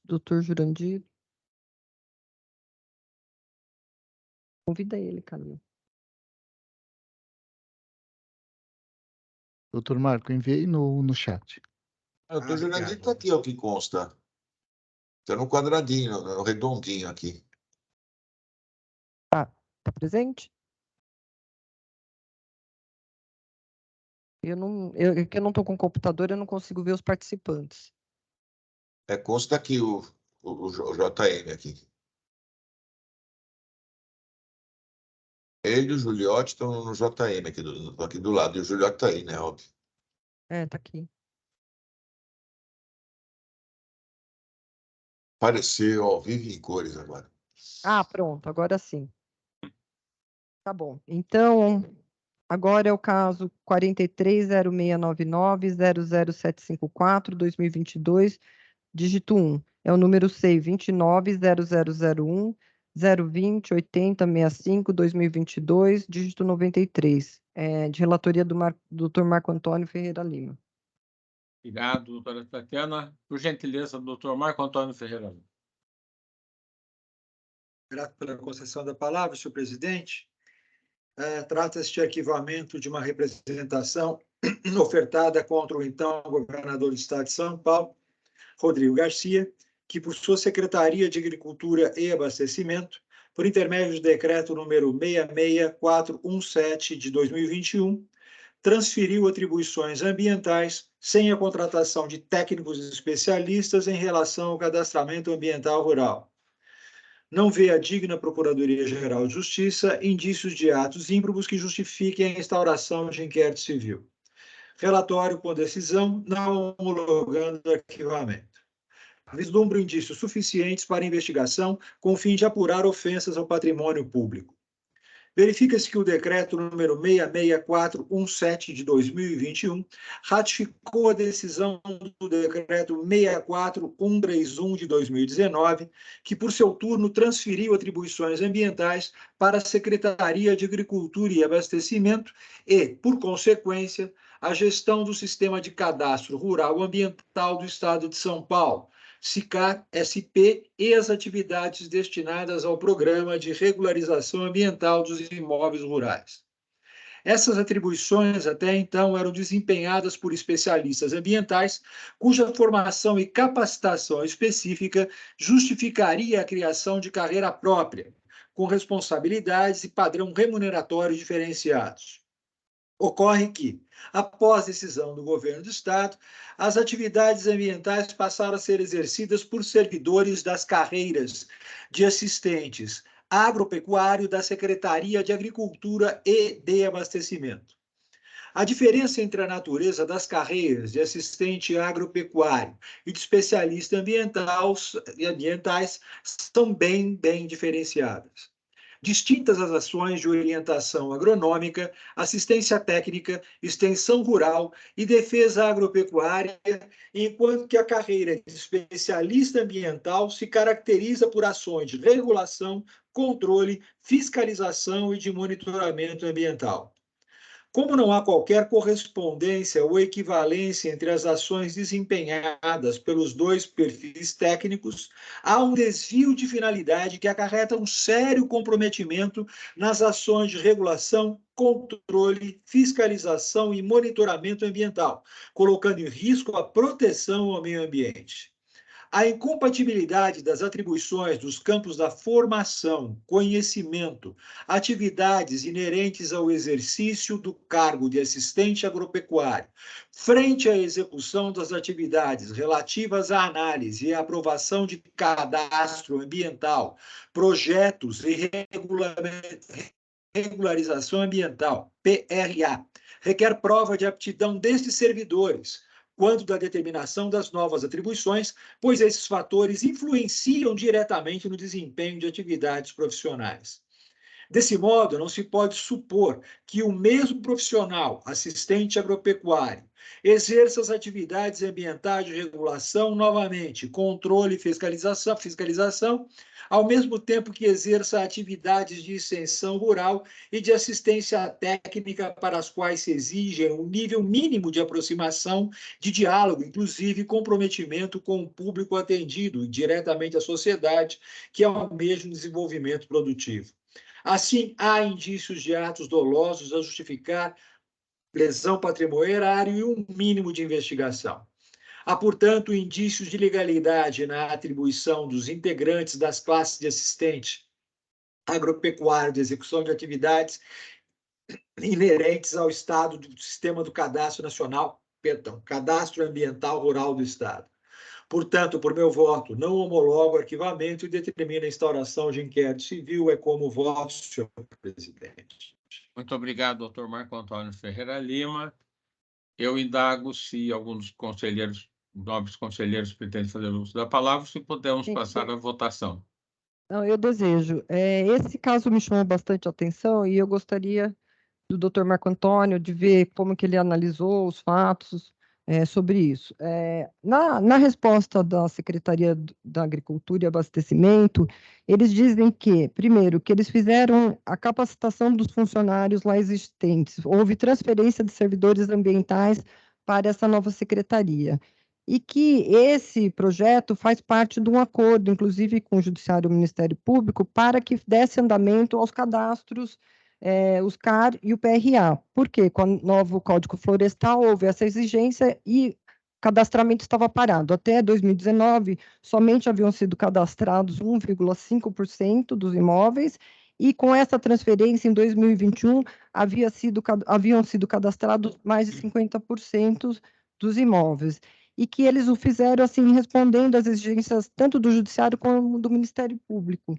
doutor Jurandir. Convida ele, Camila. Doutor Marco, enviei no chat. O doutor Jurandir está aqui, é o que consta. Está no quadradinho, no redondinho aqui. Tá presente? Eu não estou com o computador, eu não consigo ver os participantes. Consta aqui o JM aqui. Ele e o Juliotti estão no JM aqui do lado. E o Juliotti está aí, né? Óbvio. Tá aqui. Apareceu ao vivo em cores agora. Pronto, agora sim. Tá bom. Então, agora é o caso 430699-00754-2022, dígito 1. É o número C, 29.0001-020-8065-2022, dígito 93. De relatoria do Dr. Marco Antônio Ferreira Lima. Obrigado, doutora Tatiana. Por gentileza, doutor Marco Antônio Ferreira Lima. Grato pela concessão da palavra, senhor presidente. Trata-se de arquivamento de uma representação ofertada contra o então governador do Estado de São Paulo, Rodrigo Garcia, que, por sua Secretaria de Agricultura e Abastecimento, por intermédio do decreto número 66417 de 2021, transferiu atribuições ambientais sem a contratação de técnicos especialistas em relação ao cadastramento ambiental rural. Não vê a digna Procuradoria-Geral de Justiça indícios de atos ímprobos que justifiquem a instauração de inquérito civil. Relatório com decisão não homologando o arquivamento. Vislumbra indícios suficientes para investigação com o fim de apurar ofensas ao patrimônio público. Verifica-se que o decreto número 66417 de 2021 ratificou a decisão do decreto 64131 de 2019, que, por seu turno, transferiu atribuições ambientais para a Secretaria de Agricultura e Abastecimento e, por consequência, a gestão do Sistema de Cadastro Rural Ambiental do Estado de São Paulo, SICAR-SP, e as atividades destinadas ao Programa de Regularização Ambiental dos Imóveis Rurais. Essas atribuições, até então, eram desempenhadas por especialistas ambientais, cuja formação e capacitação específica justificaria a criação de carreira própria, com responsabilidades e padrão remuneratório diferenciados. Ocorre que, após decisão do governo do Estado, as atividades ambientais passaram a ser exercidas por servidores das carreiras de assistentes agropecuário da Secretaria de Agricultura e de Abastecimento. A diferença entre a natureza das carreiras de assistente agropecuário e de especialista ambientais são bem diferenciadas. Distintas as ações de orientação agronômica, assistência técnica, extensão rural e defesa agropecuária, enquanto que a carreira de especialista ambiental se caracteriza por ações de regulação, controle, fiscalização e de monitoramento ambiental. Como não há qualquer correspondência ou equivalência entre as ações desempenhadas pelos dois perfis técnicos, há um desvio de finalidade que acarreta um sério comprometimento nas ações de regulação, controle, fiscalização e monitoramento ambiental, colocando em risco a proteção ao meio ambiente. A incompatibilidade das atribuições dos campos da formação, conhecimento, atividades inerentes ao exercício do cargo de assistente agropecuário, frente à execução das atividades relativas à análise e aprovação de cadastro ambiental, projetos e regularização ambiental, PRA, requer prova de aptidão destes servidores, quanto da determinação das novas atribuições, pois esses fatores influenciam diretamente no desempenho de atividades profissionais. Desse modo, não se pode supor que o mesmo profissional, assistente agropecuário, exerça as atividades ambientais de regulação novamente, controle e fiscalização, ao mesmo tempo que exerça atividades de extensão rural e de assistência técnica para as quais se exige um nível mínimo de aproximação, de diálogo, inclusive comprometimento com o público atendido e diretamente a sociedade que almeja um desenvolvimento produtivo. Assim, há indícios de atos dolosos a justificar lesão patrimonial e um mínimo de investigação. Há, portanto, indícios de legalidade na atribuição dos integrantes das classes de assistente agropecuário de execução de atividades inerentes ao Estado do sistema do Cadastro Nacional, Cadastro Ambiental Rural do Estado. Portanto, por meu voto, não homologo o arquivamento e determino a instauração de inquérito civil. É como voto, senhor presidente. Muito obrigado, doutor Marco Antônio Ferreira Lima. Eu indago se alguns conselheiros, nobres conselheiros, pretendem fazer uso da palavra, se podemos passar à votação. Não, eu desejo. Esse caso me chamou bastante atenção e eu gostaria do Dr. Marco Antônio de ver como que ele analisou os fatos sobre isso. Na resposta da Secretaria da Agricultura e Abastecimento, eles dizem que, primeiro, que eles fizeram a capacitação dos funcionários lá existentes, houve transferência de servidores ambientais para essa nova secretaria. E que esse projeto faz parte de um acordo, inclusive com o Judiciário e o Ministério Público, para que desse andamento aos cadastros, os CAR e o PRA. Por quê? Com o novo Código Florestal houve essa exigência e o cadastramento estava parado. Até 2019, somente haviam sido cadastrados 1,5% dos imóveis, e com essa transferência, em 2021, haviam sido cadastrados mais de 50% dos imóveis, e que eles o fizeram assim, respondendo às exigências tanto do Judiciário como do Ministério Público.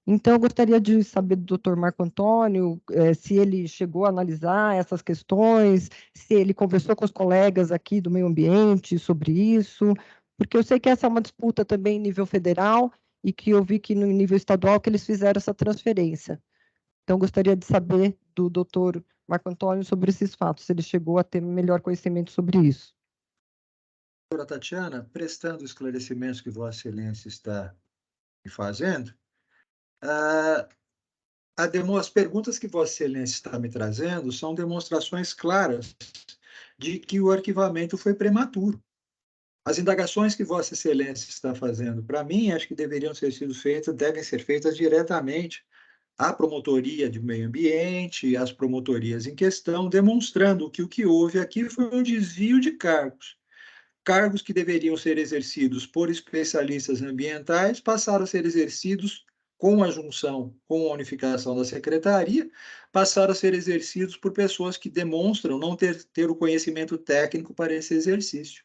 Então, eu gostaria de saber do Dr. Marco Antônio se ele chegou a analisar essas questões, se ele conversou com os colegas aqui do meio ambiente sobre isso, porque eu sei que essa é uma disputa também em nível federal e que eu vi que no nível estadual que eles fizeram essa transferência. Então, eu gostaria de saber do Dr. Marco Antônio sobre esses fatos, se ele chegou a ter melhor conhecimento sobre isso. Doutora Tatiana, prestando os esclarecimentos que Vossa Excelência está me fazendo, as perguntas que Vossa Excelência está me trazendo são demonstrações claras de que o arquivamento foi prematuro. As indagações que Vossa Excelência está fazendo para mim, acho que devem ser feitas diretamente à Promotoria de Meio Ambiente, às promotorias em questão, demonstrando que o que houve aqui foi um desvio de cargos. Cargos que deveriam ser exercidos por especialistas ambientais passaram a ser exercidos com a junção, com a unificação da secretaria, passaram a ser exercidos por pessoas que demonstram não ter o conhecimento técnico para esse exercício.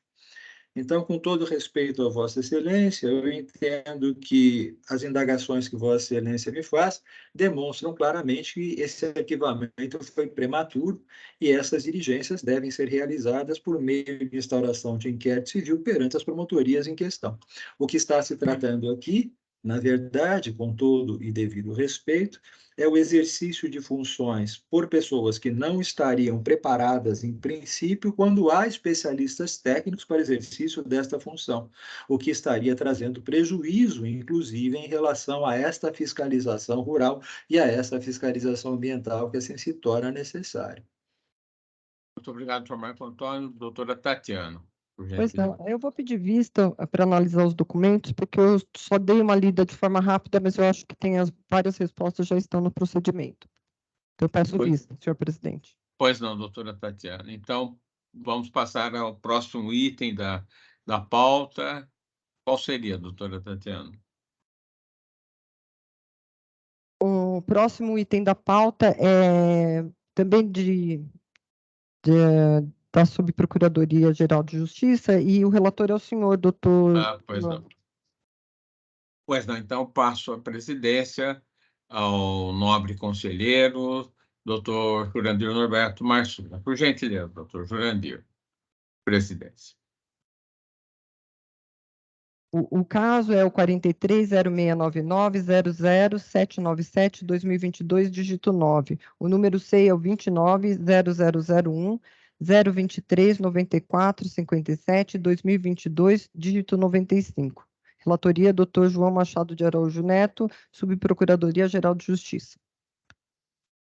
Então, com todo respeito a Vossa Excelência, eu entendo que as indagações que Vossa Excelência me faz demonstram claramente que esse arquivamento foi prematuro e essas diligências devem ser realizadas por meio de instauração de inquérito civil perante as promotorias em questão. O que está se tratando aqui, na verdade, com todo e devido respeito, é o exercício de funções por pessoas que não estariam preparadas, em princípio, quando há especialistas técnicos para exercício desta função, o que estaria trazendo prejuízo, inclusive, em relação a esta fiscalização rural e a esta fiscalização ambiental que assim se torna necessária. Muito obrigado, doutor Marco Antônio. Doutora Tatiana. Pois não, eu vou pedir vista para analisar os documentos, porque eu só dei uma lida de forma rápida, mas eu acho que várias respostas já estão no procedimento. Então, eu peço vista, senhor presidente. Pois não, doutora Tatiana. Então, vamos passar ao próximo item da pauta. Qual seria, doutora Tatiana? O próximo item da pauta é também da Subprocuradoria-Geral de Justiça, e o relator é o senhor, doutor... Pois não. Pois não, então passo a presidência ao nobre conselheiro, doutor Jurandir Norberto Marçula. Por gentileza, doutor Jurandir. Presidência. O caso é o 430699000797-2022, dígito 9. O número SEI é o 29.0001-023-94-57, 2022, dígito 95. Relatoria, Dr. João Machado de Araújo Neto, Subprocuradoria-Geral de Justiça.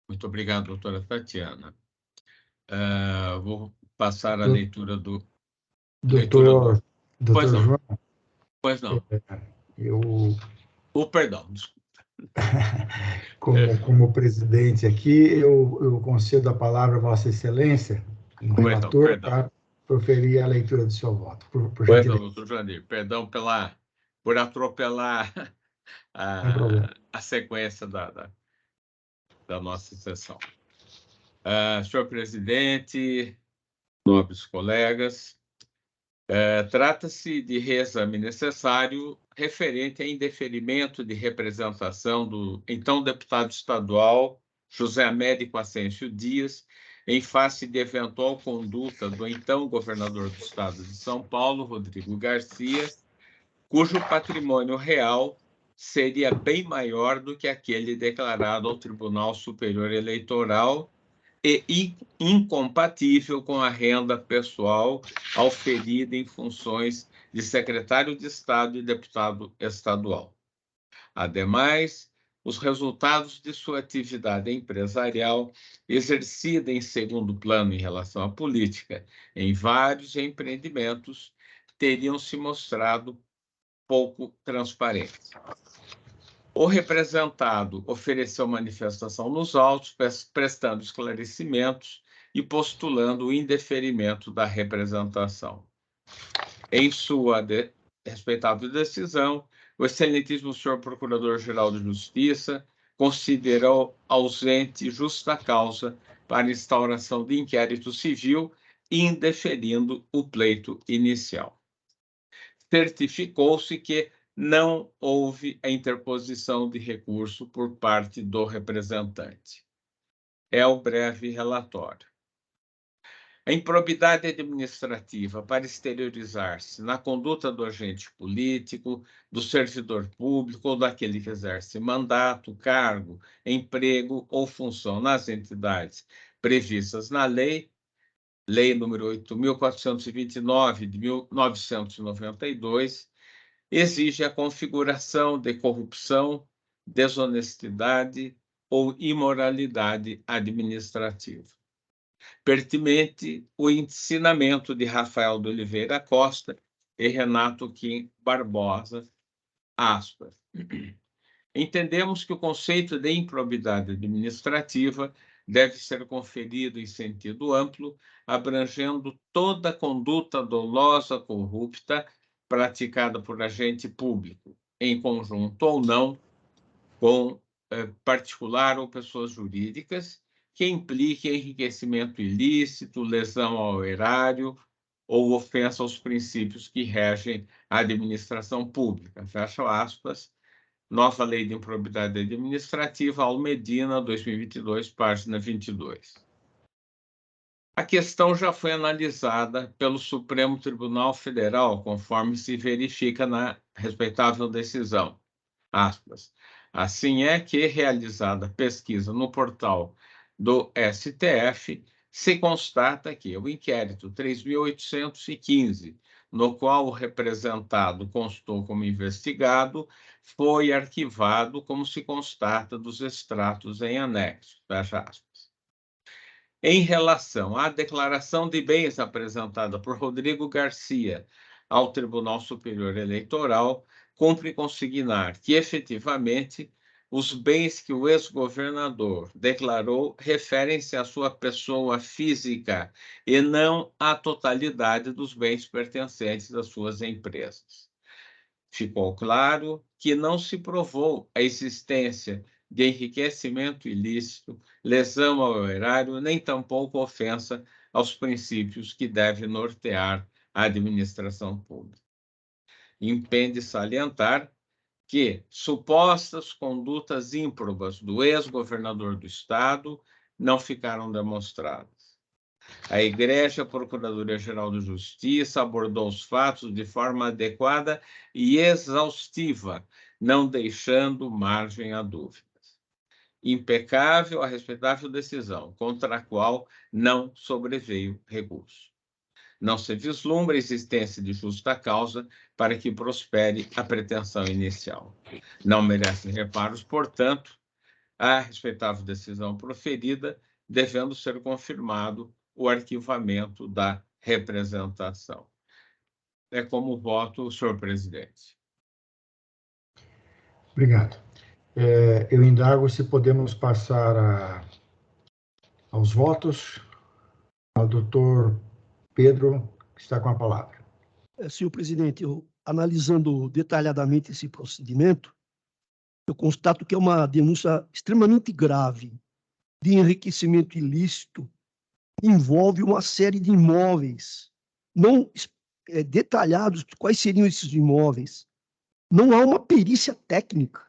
Muito obrigado, doutora Tatiana. Vou passar a Do- leitura do... leitura Doutor, Pois não. João, Pois não. eu, Perdão, desculpa. como presidente aqui, eu concedo a palavra a Vossa Excelência, no relator, Perdão. para proferir a leitura do seu voto, por Pois não, gentileza. doutor Jandir. Perdão por atropelar Sem problema. a sequência da nossa sessão. Senhor presidente, nobres colegas, trata-se de reexame necessário referente a indeferimento de representação do então deputado estadual José Américo Ascencio Dias, em face de eventual conduta do então governador do estado de São Paulo, Rodrigo Garcia, cujo patrimônio real seria bem maior do que aquele declarado ao Tribunal Superior Eleitoral e incompatível com a renda pessoal auferida em funções de secretário de Estado e deputado estadual. Ademais, os resultados de sua atividade empresarial, exercida em segundo plano em relação à política, em vários empreendimentos, teriam se mostrado pouco transparentes. O representado ofereceu manifestação nos autos, prestando esclarecimentos e postulando o indeferimento da representação. Em sua respeitável decisão, o excelentíssimo senhor Procurador-Geral de Justiça considerou ausente justa causa para instauração de inquérito civil, indeferindo o pleito inicial. Certificou-se que não houve a interposição de recurso por parte do representante. É o breve relatório. A improbidade administrativa para exteriorizar-se na conduta do agente político, do servidor público ou daquele que exerce mandato, cargo, emprego ou função nas entidades previstas na lei número 8.429 de 1992, exige a configuração de corrupção, desonestidade ou imoralidade administrativa. Pertinente o ensinamento de Rafael de Oliveira Costa e Renato Kim Barbosa, aspas. Entendemos que o conceito de improbidade administrativa deve ser conferido em sentido amplo, abrangendo toda conduta dolosa, corrupta, praticada por agente público, em conjunto ou não, com particular ou pessoas jurídicas, que implique enriquecimento ilícito, lesão ao erário ou ofensa aos princípios que regem a administração pública. Fecha aspas. Nova Lei de Improbidade Administrativa, Almedina, 2022, página 22. A questão já foi analisada pelo Supremo Tribunal Federal, conforme se verifica na respeitável decisão. Aspas. Assim é que, realizada pesquisa no portal do STF, se constata que o inquérito 3.815, no qual o representado constou como investigado, foi arquivado, como se constata dos extratos em anexo. Fecha aspas. Em relação à declaração de bens apresentada por Rodrigo Garcia ao Tribunal Superior Eleitoral, cumpre consignar que, efetivamente, os bens que o ex-governador declarou referem-se à sua pessoa física e não à totalidade dos bens pertencentes às suas empresas. Ficou claro que não se provou a existência de enriquecimento ilícito, lesão ao erário, nem tampouco ofensa aos princípios que devem nortear a administração pública. Impende salientar que supostas condutas ímprobas do ex-governador do estado não ficaram demonstradas. A Igreja Procuradoria-Geral de Justiça abordou os fatos de forma adequada e exaustiva, não deixando margem a dúvidas. Impecável a respeitável decisão, contra a qual não sobreveio recurso. Não se vislumbra a existência de justa causa para que prospere a pretensão inicial. Não merece reparos, portanto, a respeitável decisão proferida, devendo ser confirmado o arquivamento da representação. É como voto, senhor presidente. Obrigado. Eu indago se podemos passar aos votos. Ao doutor Pedro, que está com a palavra. Senhor presidente, analisando detalhadamente esse procedimento, eu constato que é uma denúncia extremamente grave de enriquecimento ilícito, envolve uma série de imóveis, não detalhados quais seriam esses imóveis. Não há uma perícia técnica.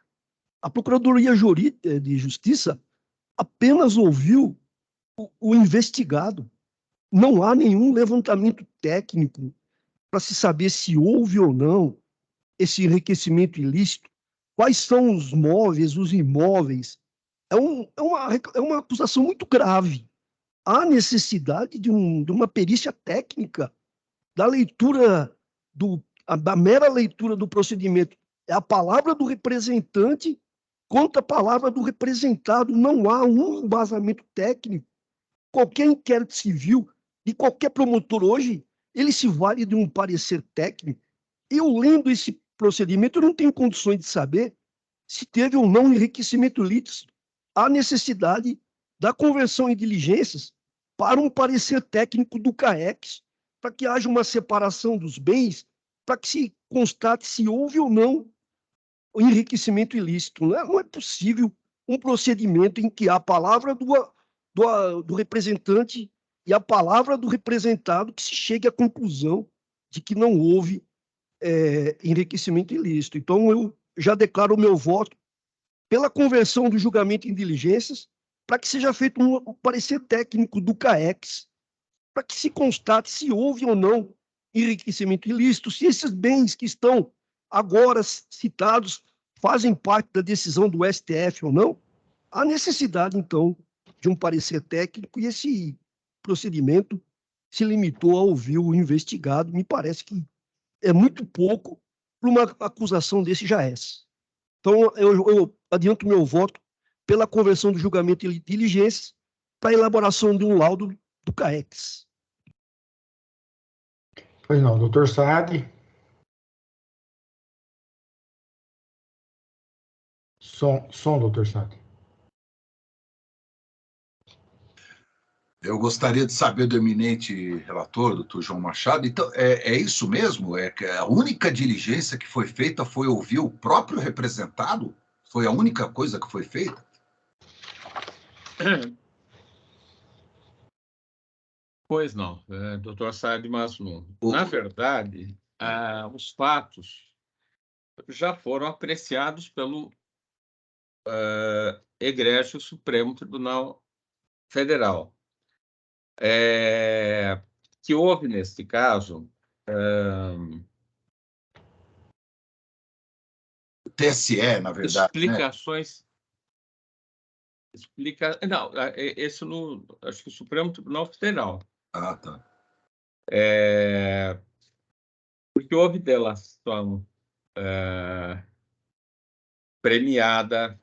A Procuradoria de Justiça apenas ouviu o investigado. Não há nenhum levantamento técnico para se saber se houve ou não esse enriquecimento ilícito, quais são os móveis, os imóveis. É uma acusação muito grave. Há necessidade de uma perícia técnica, da leitura, da mera leitura do procedimento. É a palavra do representante contra a palavra do representado. Não há um embasamento técnico. Qualquer inquérito civil de qualquer promotor hoje, ele se vale de um parecer técnico. Eu, lendo esse procedimento, eu não tenho condições de saber se teve ou não enriquecimento ilícito. Há necessidade da conversão em diligências para um parecer técnico do CAEX, para que haja uma separação dos bens, para que se constate se houve ou não o enriquecimento ilícito. Não é possível um procedimento em que a palavra do representante e a palavra do representado que se chegue à conclusão de que não houve enriquecimento ilícito. Então, eu já declaro o meu voto pela conversão do julgamento em diligências, para que seja feito um parecer técnico do CAEX, para que se constate se houve ou não enriquecimento ilícito, se esses bens que estão agora citados fazem parte da decisão do STF ou não. Há necessidade, então, de um parecer técnico, e esse procedimento se limitou a ouvir o investigado. Me parece que é muito pouco para uma acusação desse JAS. Então, eu adianto meu voto pela conversão do julgamento de diligências para a elaboração de um laudo do CAEX. Pois não, doutor Saad. Som, doutor Saad. Eu gostaria de saber do eminente relator, doutor João Machado. Então, é isso mesmo? É que a única diligência que foi feita foi ouvir o próprio representado? Foi a única coisa que foi feita? Pois não, doutor Saad Maslum. Na verdade, os fatos já foram apreciados pelo egrégio Supremo Tribunal Federal. Que houve, neste caso, o TSE, na verdade. Explicações. Né? Não, esse acho que o Supremo Tribunal Federal. Ah, tá. Porque houve delação premiada.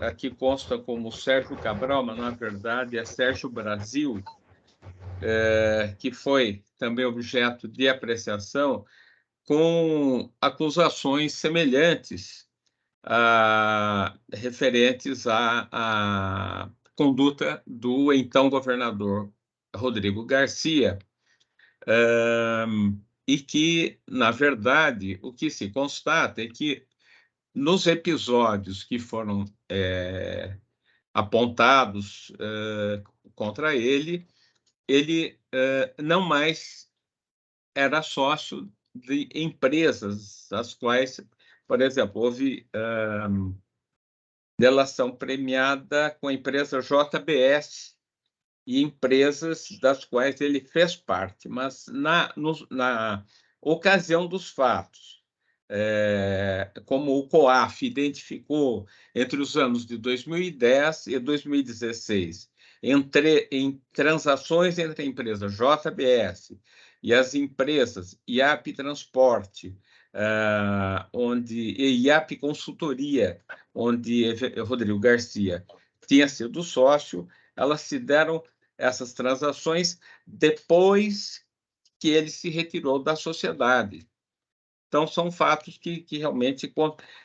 Aqui consta como Sérgio Cabral, mas na verdade é Sérgio Brasil, que foi também objeto de apreciação com acusações semelhantes referentes à conduta do então governador Rodrigo Garcia, e que, na verdade, o que se constata é que nos episódios que foram apontados contra ele não mais era sócio de empresas, as quais, por exemplo, houve delação premiada com a empresa JBS, e empresas das quais ele fez parte, mas na ocasião dos fatos, como o COAF identificou entre os anos de 2010 e 2016, em transações entre a empresa JBS e as empresas IAP Transporte, e IAP Consultoria, onde Rodrigo Garcia tinha sido sócio, elas se deram essas transações depois que ele se retirou da sociedade. Então, são fatos que realmente...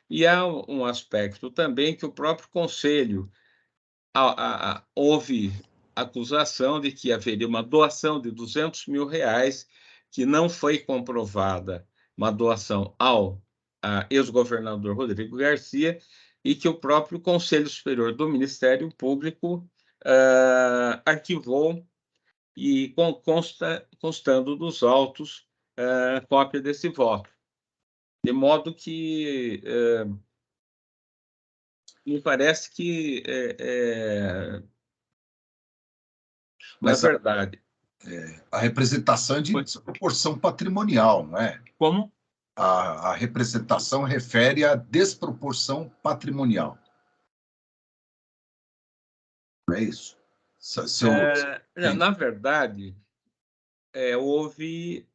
E há um aspecto também que o próprio Conselho houve acusação de que haveria uma doação de R$200 mil que não foi comprovada, uma doação ao ex-governador Rodrigo Garcia, e que o próprio Conselho Superior do Ministério Público arquivou, e constando dos autos cópia desse voto. De modo que me parece que, na verdade... A representação é de desproporção patrimonial, não é? Como? A representação refere à desproporção patrimonial. Não é isso? Na verdade, houve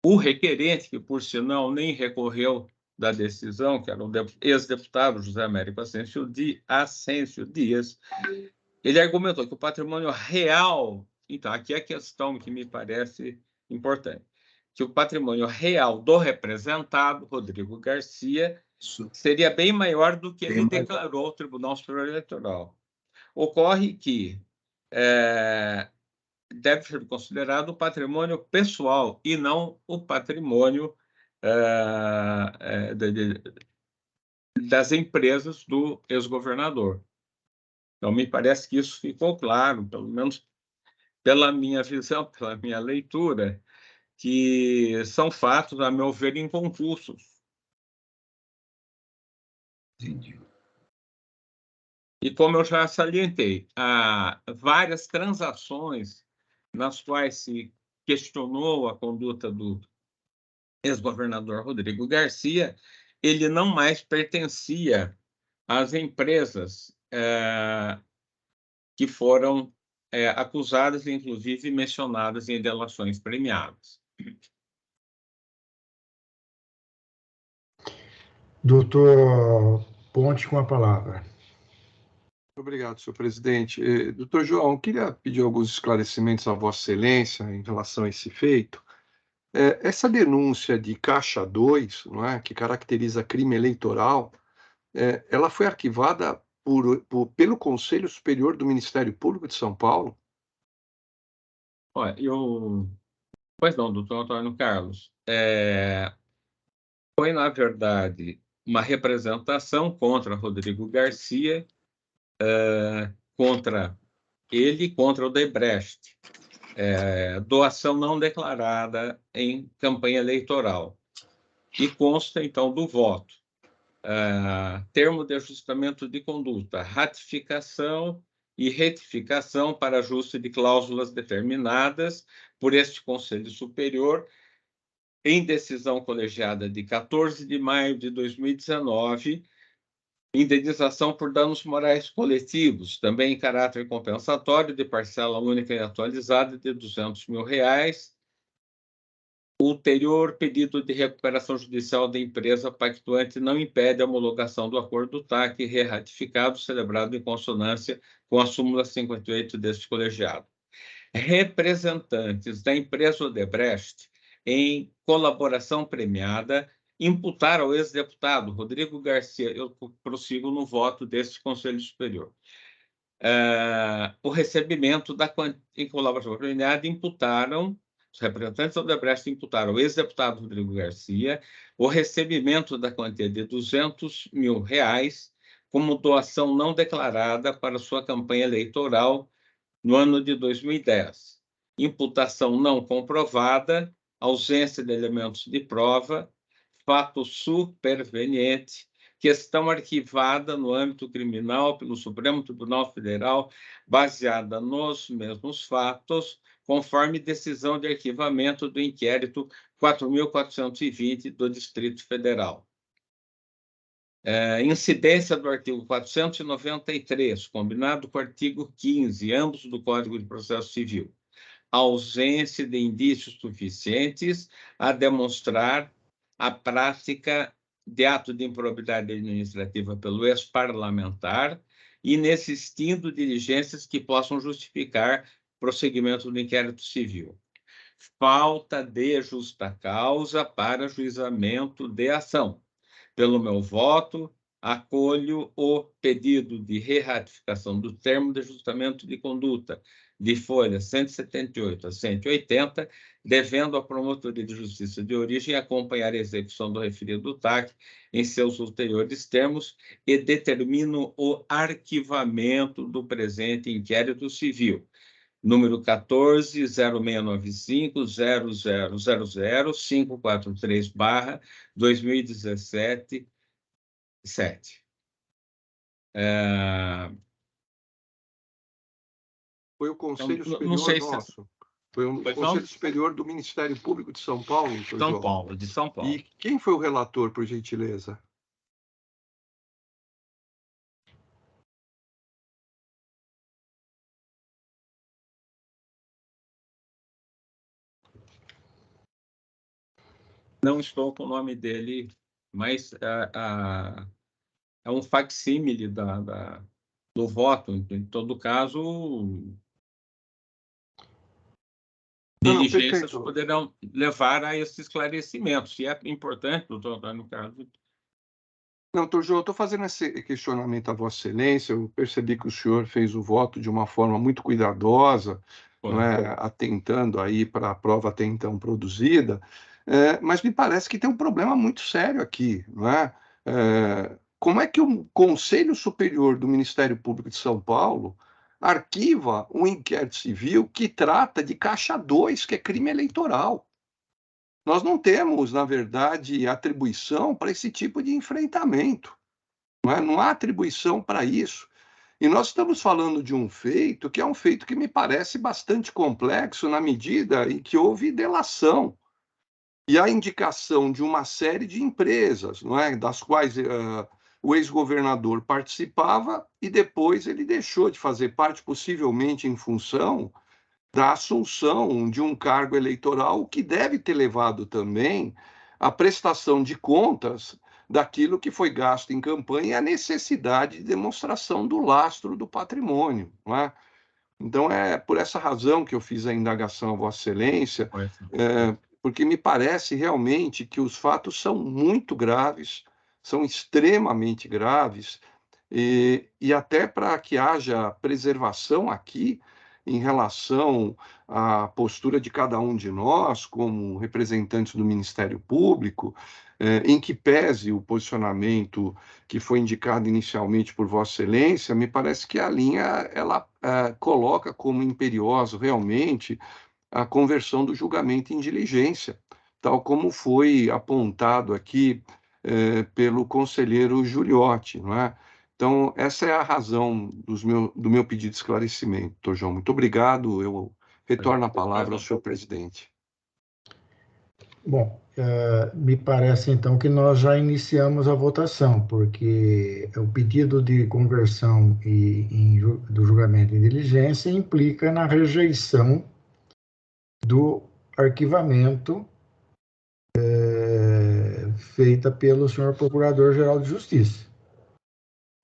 o requerente, que, por sinal, nem recorreu da decisão, que era o ex-deputado José Américo Ascencio Dias, ele argumentou que o patrimônio real... Então, aqui é a questão que me parece importante, que o patrimônio real do representado, Rodrigo Garcia, seria bem maior do que ele declarou ao Tribunal Superior Eleitoral. Ocorre que deve ser considerado o patrimônio pessoal e não o patrimônio das empresas do ex-governador. Então, me parece que isso ficou claro, pelo menos pela minha visão, pela minha leitura, que são fatos, a meu ver, inconclusos. Entendi. E, como eu já salientei, há várias transações nas quais se questionou a conduta do ex-governador Rodrigo Garcia, ele não mais pertencia às empresas que foram acusadas, inclusive mencionadas em delações premiadas. Doutor Ponte, com a palavra. Obrigado, senhor presidente. Doutor João, queria pedir alguns esclarecimentos a Vossa Excelência em relação a esse feito. Essa denúncia de Caixa 2, não é, que caracteriza crime eleitoral, ela foi arquivada pelo Conselho Superior do Ministério Público de São Paulo? Olha, Pois não, doutor Antônio Carlos. Foi, na verdade, uma representação contra Rodrigo Garcia, contra ele e contra o Odebrecht. Doação não declarada em campanha eleitoral. E consta, então, do voto. Termo de ajustamento de conduta, ratificação e retificação para ajuste de cláusulas determinadas por este Conselho Superior, em decisão colegiada de 14 de maio de 2019, indenização por danos morais coletivos, também em caráter compensatório, de parcela única e atualizada de R$200 mil. Ulterior pedido de recuperação judicial da empresa pactuante não impede a homologação do acordo TAC re-ratificado, celebrado em consonância com a súmula 58 deste colegiado. Representantes da empresa Odebrecht, em colaboração premiada, imputaram ao ex-deputado Rodrigo Garcia, eu prossigo no voto deste Conselho Superior, o recebimento em colaboração premiada, os representantes da Odebrecht imputaram ao ex-deputado Rodrigo Garcia o recebimento da quantia de R$200 mil como doação não declarada para sua campanha eleitoral no ano de 2010. Imputação não comprovada, ausência de elementos de prova, fato superveniente questão arquivada no âmbito criminal pelo Supremo Tribunal Federal, baseada nos mesmos fatos, conforme decisão de arquivamento do inquérito 4.420 do Distrito Federal. Incidência do artigo 493, combinado com o artigo 15, ambos do Código de Processo Civil. Ausência de indícios suficientes a demonstrar a prática de ato de improbidade administrativa pelo ex-parlamentar, inexistindo diligências que possam justificar prosseguimento do inquérito civil. Falta de justa causa para ajuizamento de ação. Pelo meu voto, acolho o pedido de reratificação do termo de ajustamento de conduta de folhas 178 a 180, devendo a Promotoria de Justiça de Origem acompanhar a execução do referido TAC em seus ulteriores termos e determino o arquivamento do presente inquérito civil, número 14.069500000543/2017, 7. Foi o Conselho Então, Superior não sei se- nosso. Foi o Foi Conselho não? Superior do Ministério Público de São Paulo, doutor São João. Paulo, de São Paulo. E quem foi o relator, por gentileza? Não estou com o nome dele, mas é um facsímile do voto. Em todo caso, Não, diligências perfeito. poderão levar a esse esclarecimento. Se é importante, doutor Antônio Carlos. Não, doutor João, eu estou fazendo esse questionamento a Vossa Excelência. Eu percebi que o senhor fez o voto de uma forma muito cuidadosa, não é, atentando aí para a prova até então produzida, mas me parece que tem um problema muito sério aqui, não é? Como é que o Conselho Superior do Ministério Público de São Paulo arquiva um inquérito civil que trata de Caixa 2, que é crime eleitoral? Nós não temos, na verdade, atribuição para esse tipo de enfrentamento. Não há atribuição para isso. E nós estamos falando de um feito que é um feito que me parece bastante complexo na medida em que houve delação e a indicação de uma série de empresas, não é? Das quais o ex-governador participava e depois ele deixou de fazer parte, possivelmente em função da assunção de um cargo eleitoral, que deve ter levado também à prestação de contas daquilo que foi gasto em campanha e a necessidade de demonstração do lastro do patrimônio, não é? Então, é por essa razão que eu fiz a indagação a Vossa Excelência, porque me parece realmente que os fatos são muito graves, são extremamente graves, e até para que haja preservação aqui em relação à postura de cada um de nós, como representantes do Ministério Público, em que pese o posicionamento que foi indicado inicialmente por Vossa Excelência, me parece que a linha ela coloca como imperioso realmente a conversão do julgamento em diligência, tal como foi apontado aqui pelo conselheiro Giuliotti, não é? Então, essa é a razão do meu pedido de esclarecimento, doutor João. Muito obrigado. Eu retorno a palavra ao senhor presidente. Bom, me parece então que nós já iniciamos a votação, porque o pedido de conversão do julgamento em diligência implica na rejeição do arquivamento feita pelo senhor Procurador-Geral de Justiça,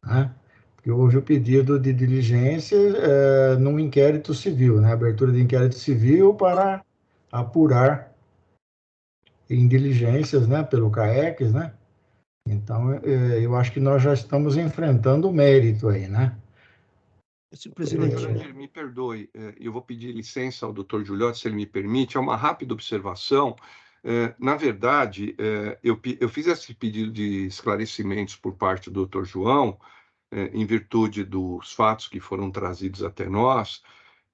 né? Porque houve o pedido de diligência num inquérito civil, né? Abertura de inquérito civil para apurar em diligências, né? Pelo CAEX, né? Então, eu acho que nós já estamos enfrentando o mérito aí, né? Senhor presidente. Doutor, me perdoe, eu vou pedir licença ao doutor Giuliotti, se ele me permite, é uma rápida observação. Na verdade, eu fiz esse pedido de esclarecimentos por parte do doutor João, em virtude dos fatos que foram trazidos até nós,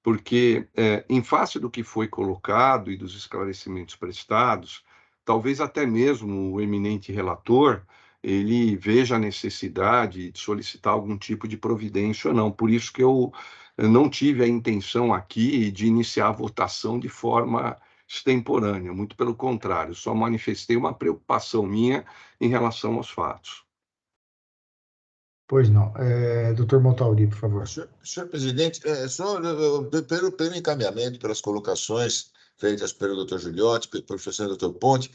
porque, em face do que foi colocado e dos esclarecimentos prestados, talvez até mesmo o eminente relator ele veja a necessidade de solicitar algum tipo de providência ou não. Por isso que eu não tive a intenção aqui de iniciar a votação de forma extemporânea, muito pelo contrário, só manifestei uma preocupação minha em relação aos fatos. Pois não. Doutor Montaldi, por favor. Senhor presidente, só pelo encaminhamento, pelas colocações feitas pelo Dr. Gigliotti, pelo professor Dr. Ponte,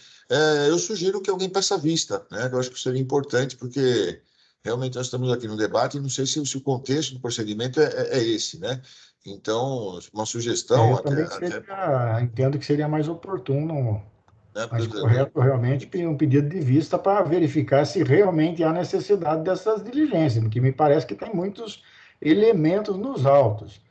eu sugiro que alguém peça vista, né? Eu acho que seria importante, porque realmente nós estamos aqui no debate e não sei se o contexto do procedimento é esse, né? Então, uma sugestão... Eu também entendo que seria mais oportuno, mais correto realmente um pedido de vista para verificar se realmente há necessidade dessas diligências, porque me parece que tem muitos elementos nos autos.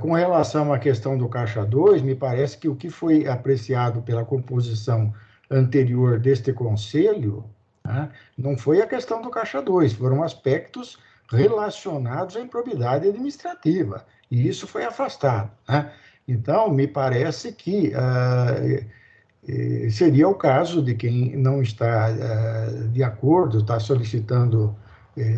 Com relação à questão do Caixa 2, me parece que o que foi apreciado pela composição anterior deste conselho, né, não foi a questão do Caixa 2, foram aspectos relacionados à improbidade administrativa, e isso foi afastado, né? Então, me parece que seria o caso de quem não está de acordo, está solicitando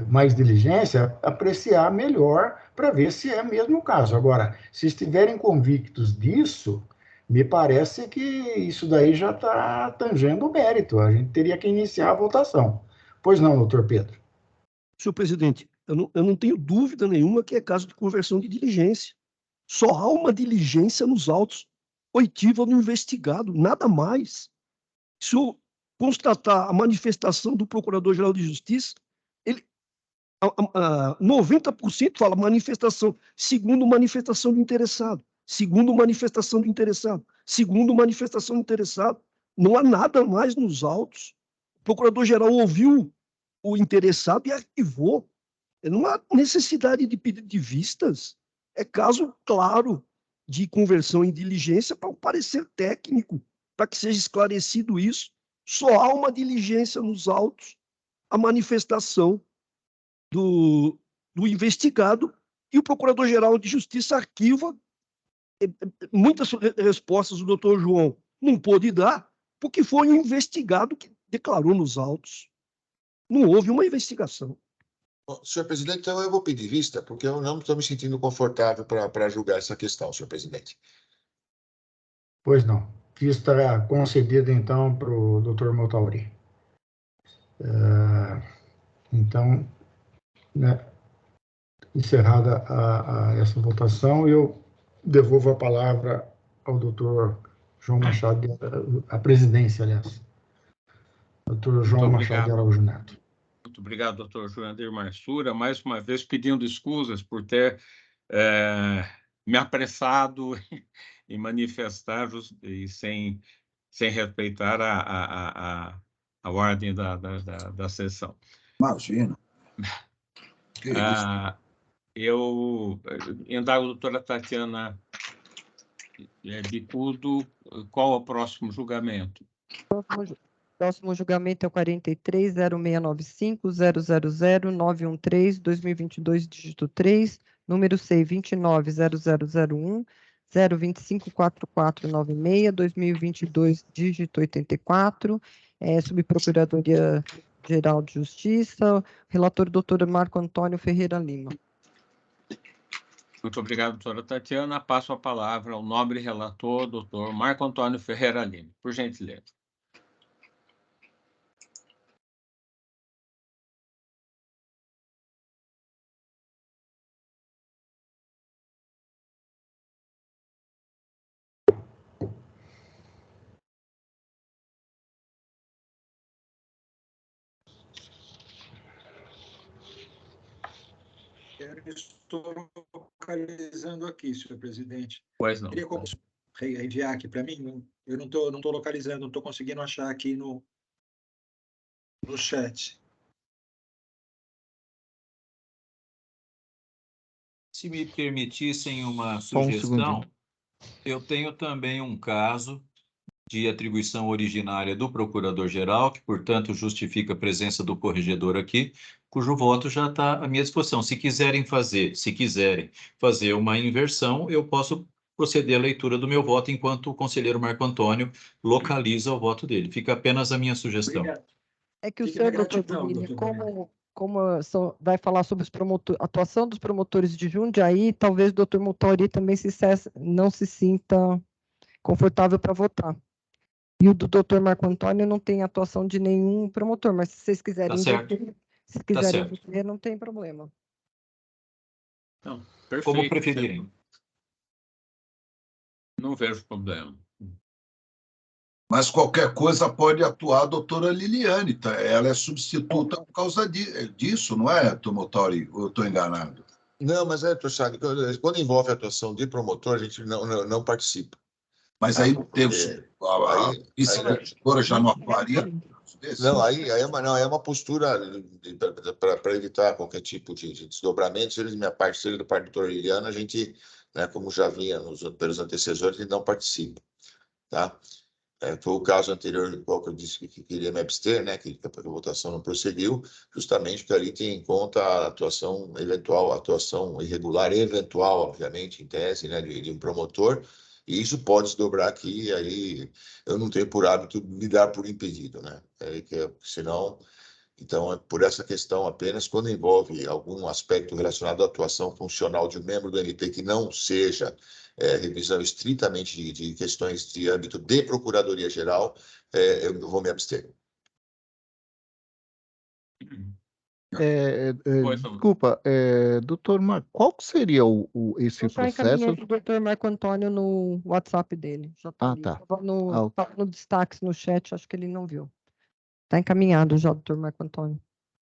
mais diligência, apreciar melhor para ver se é mesmo o caso. Agora, se estiverem convictos disso, me parece que isso daí já está tangendo o mérito. A gente teria que iniciar a votação. Pois não, doutor Pedro? Senhor presidente, eu não tenho dúvida nenhuma que é caso de conversão de diligência. Só há uma diligência nos autos oitiva no investigado, nada mais. Se eu constatar a manifestação do Procurador-Geral de Justiça, 90% fala manifestação, segundo manifestação do interessado, segundo manifestação do interessado, segundo manifestação do interessado. Não há nada mais nos autos. O Procurador-Geral ouviu o interessado e arquivou. Não há necessidade de pedido de vistas. É caso claro de conversão em diligência para o parecer técnico, para que seja esclarecido isso. Só há uma diligência nos autos, a manifestação do investigado, e o Procurador-Geral de Justiça arquiva. Muitas respostas o doutor João não pôde dar, porque foi o investigado que declarou nos autos. Não houve uma investigação. Senhor presidente, então eu vou pedir vista, porque eu não estou me sentindo confortável para julgar essa questão, senhor presidente. Pois não. Vista concedida, então, para o doutor Montaldi. Então, né, encerrada essa votação, eu devolvo a palavra ao doutor João Machado, a presidência, aliás. Doutor João Machado de Araújo Neto. Muito obrigado, doutor Joander Marsura, mais uma vez pedindo escusas por ter me apressado em manifestar e sem respeitar a ordem da sessão. Imagina. Eu indago a doutora Tatiana Bicudo, qual é o próximo julgamento? Próximo julgamento é o 43.0695.000.913.2022, dígito 3, número C, 29.0001, 025.4496, 2022, dígito 84, Subprocuradoria-Geral de Justiça, relator doutor Marco Antônio Ferreira Lima. Muito obrigado, doutora Tatiana. Passo a palavra ao nobre relator, doutor Marco Antônio Ferreira Lima. Por gentileza. Estou localizando aqui, senhor presidente. Pois não. Queria reenviar aqui para mim? Eu não estou localizando, não estou conseguindo achar aqui no chat. Se me permitissem uma sugestão, eu tenho também um caso de atribuição originária do Procurador-Geral, que, portanto, justifica a presença do corregedor aqui, cujo voto já está à minha disposição. Se quiserem fazer uma inversão, eu posso proceder à leitura do meu voto enquanto o conselheiro Marco Antônio localiza o voto dele. Fica apenas a minha sugestão. Obrigado. É que o Fica minha senhor, doutor gratidão, Bonini, doutor Bonini. como vai falar sobre a atuação dos promotores de Jundiaí, talvez o doutor Motori também não se sinta confortável para votar. E o do doutor Marco Antônio não tem atuação de nenhum promotor, mas se vocês quiserem ver, não tem problema. Não, perfeito. Como preferirem. Não vejo problema. Mas qualquer coisa pode atuar a doutora Liliane, tá? Ela é substituta por causa disso, não é, Tomotori? Ou eu estou enganado? Não, mas Toshag, quando envolve a atuação de promotor, a gente não participa. Mas aí a vice-doutora já não atuaria? Não, aí é uma postura para evitar qualquer tipo de desdobramento. Se eles me parceiro da parte da doutora Liliana, a gente, né, como já vinha pelos antecessores, a gente não participa. Tá? Foi o caso anterior do qual eu disse que queria me abster, né, que a votação não prosseguiu, justamente porque ali tem em conta a atuação irregular, eventual, obviamente, em tese, né, de um promotor, e isso pode se dobrar aqui, e aí eu não tenho por hábito me dar por impedido, né, senão, então, por essa questão apenas, quando envolve algum aspecto relacionado à atuação funcional de um membro do MP que não seja revisão estritamente de questões de âmbito de Procuradoria-Geral, eu vou me abster. Desculpa, doutor Marco, qual seria esse Eu já processo? encaminhei para o doutor Marco Antônio no WhatsApp dele. Já tá ali. Tá. Estava no destaque no chat, acho que ele não viu. Está encaminhado já, doutor Marco Antônio,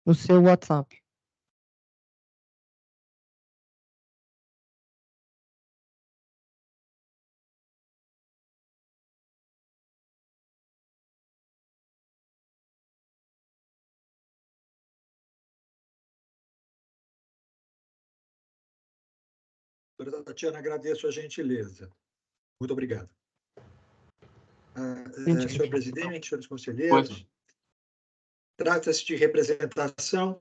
no seu WhatsApp. Doutora Tatiana, agradeço a gentileza. Muito obrigado. Senhor presidente, senhores conselheiros, trata-se de representação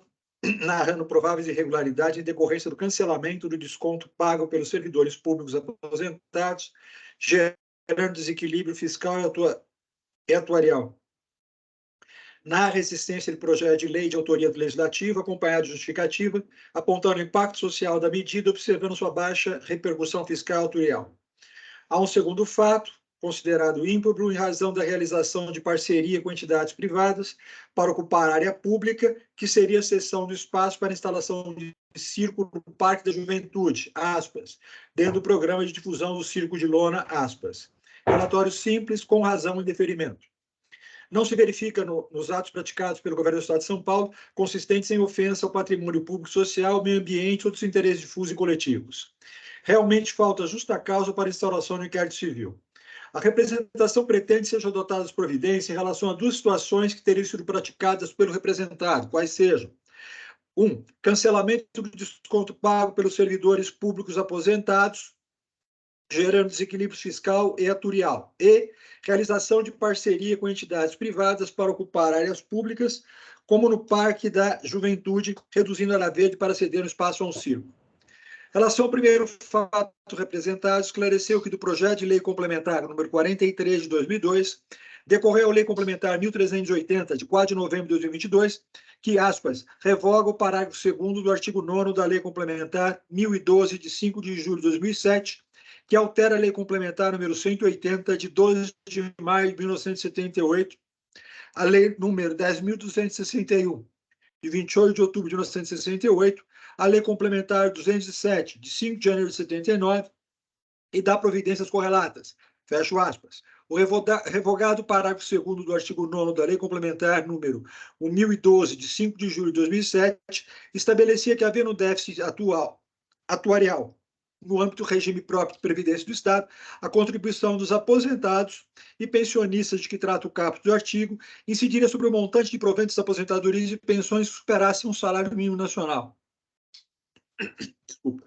narrando prováveis irregularidades em decorrência do cancelamento do desconto pago pelos servidores públicos aposentados, gerando desequilíbrio fiscal e atuarial. Na resistência de projeto de lei de autoria do Legislativo, acompanhado de justificativa, apontando o impacto social da medida, observando sua baixa repercussão fiscal e atuarial. Há um segundo fato, considerado ímprobo em razão da realização de parceria com entidades privadas para ocupar área pública, que seria a cessão do espaço para instalação de circo no Parque da Juventude, aspas, dentro do programa de difusão do circo de lona, aspas. Relatório simples, com razão e deferimento. Não se verifica nos atos praticados pelo governo do Estado de São Paulo consistentes em ofensa ao patrimônio público social, meio ambiente ou outros interesses difusos e coletivos. Realmente falta justa causa para a instauração do inquérito civil. A representação pretende seja adotadas providências em relação a duas situações que teriam sido praticadas pelo representado, quais sejam: 1. Cancelamento do desconto pago pelos servidores públicos aposentados, gerando desequilíbrio fiscal e atuarial, e realização de parceria com entidades privadas para ocupar áreas públicas, como no Parque da Juventude, reduzindo a área verde para ceder um espaço a um circo. Em relação ao primeiro fato representado, esclareceu que do projeto de lei complementar número 43 de 2002, decorreu a lei complementar 1380, de 4 de novembro de 2022, que, aspas, revoga o parágrafo 2º do artigo 9º da lei complementar 1012, de 5 de julho de 2007, que altera a lei complementar número 180, de 12 de maio de 1978, a lei número 10.261, de 28 de outubro de 1968, a lei complementar 207, de 5 de janeiro de 79, e dá providências correlatas. Fecho aspas. O revogado parágrafo 2º do artigo 9º da lei complementar número 1012, de 5 de julho de 2007, estabelecia que, havendo déficit atuarial no âmbito do regime próprio de previdência do Estado, a contribuição dos aposentados e pensionistas de que trata o caput do artigo incidiria sobre o montante de proventos das aposentadorias e pensões que superassem um salário mínimo nacional. Desculpa.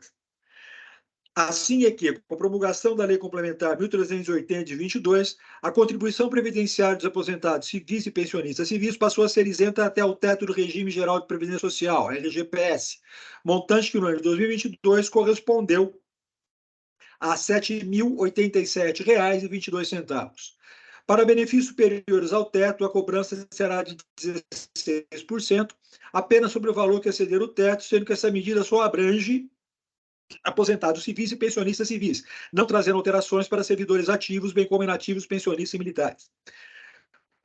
Assim é que, com a promulgação da Lei Complementar 1380 de 22, a contribuição previdenciária dos aposentados civis e pensionistas civis passou a ser isenta até o teto do Regime Geral de Previdência Social, RGPS, montante que no ano de 2022 correspondeu a R$ 7.087,22. Para benefícios superiores ao teto, a cobrança será de 16%, apenas sobre o valor que exceder o teto, sendo que essa medida só abrange aposentados civis e pensionistas civis, não trazendo alterações para servidores ativos, bem como inativos, pensionistas e militares.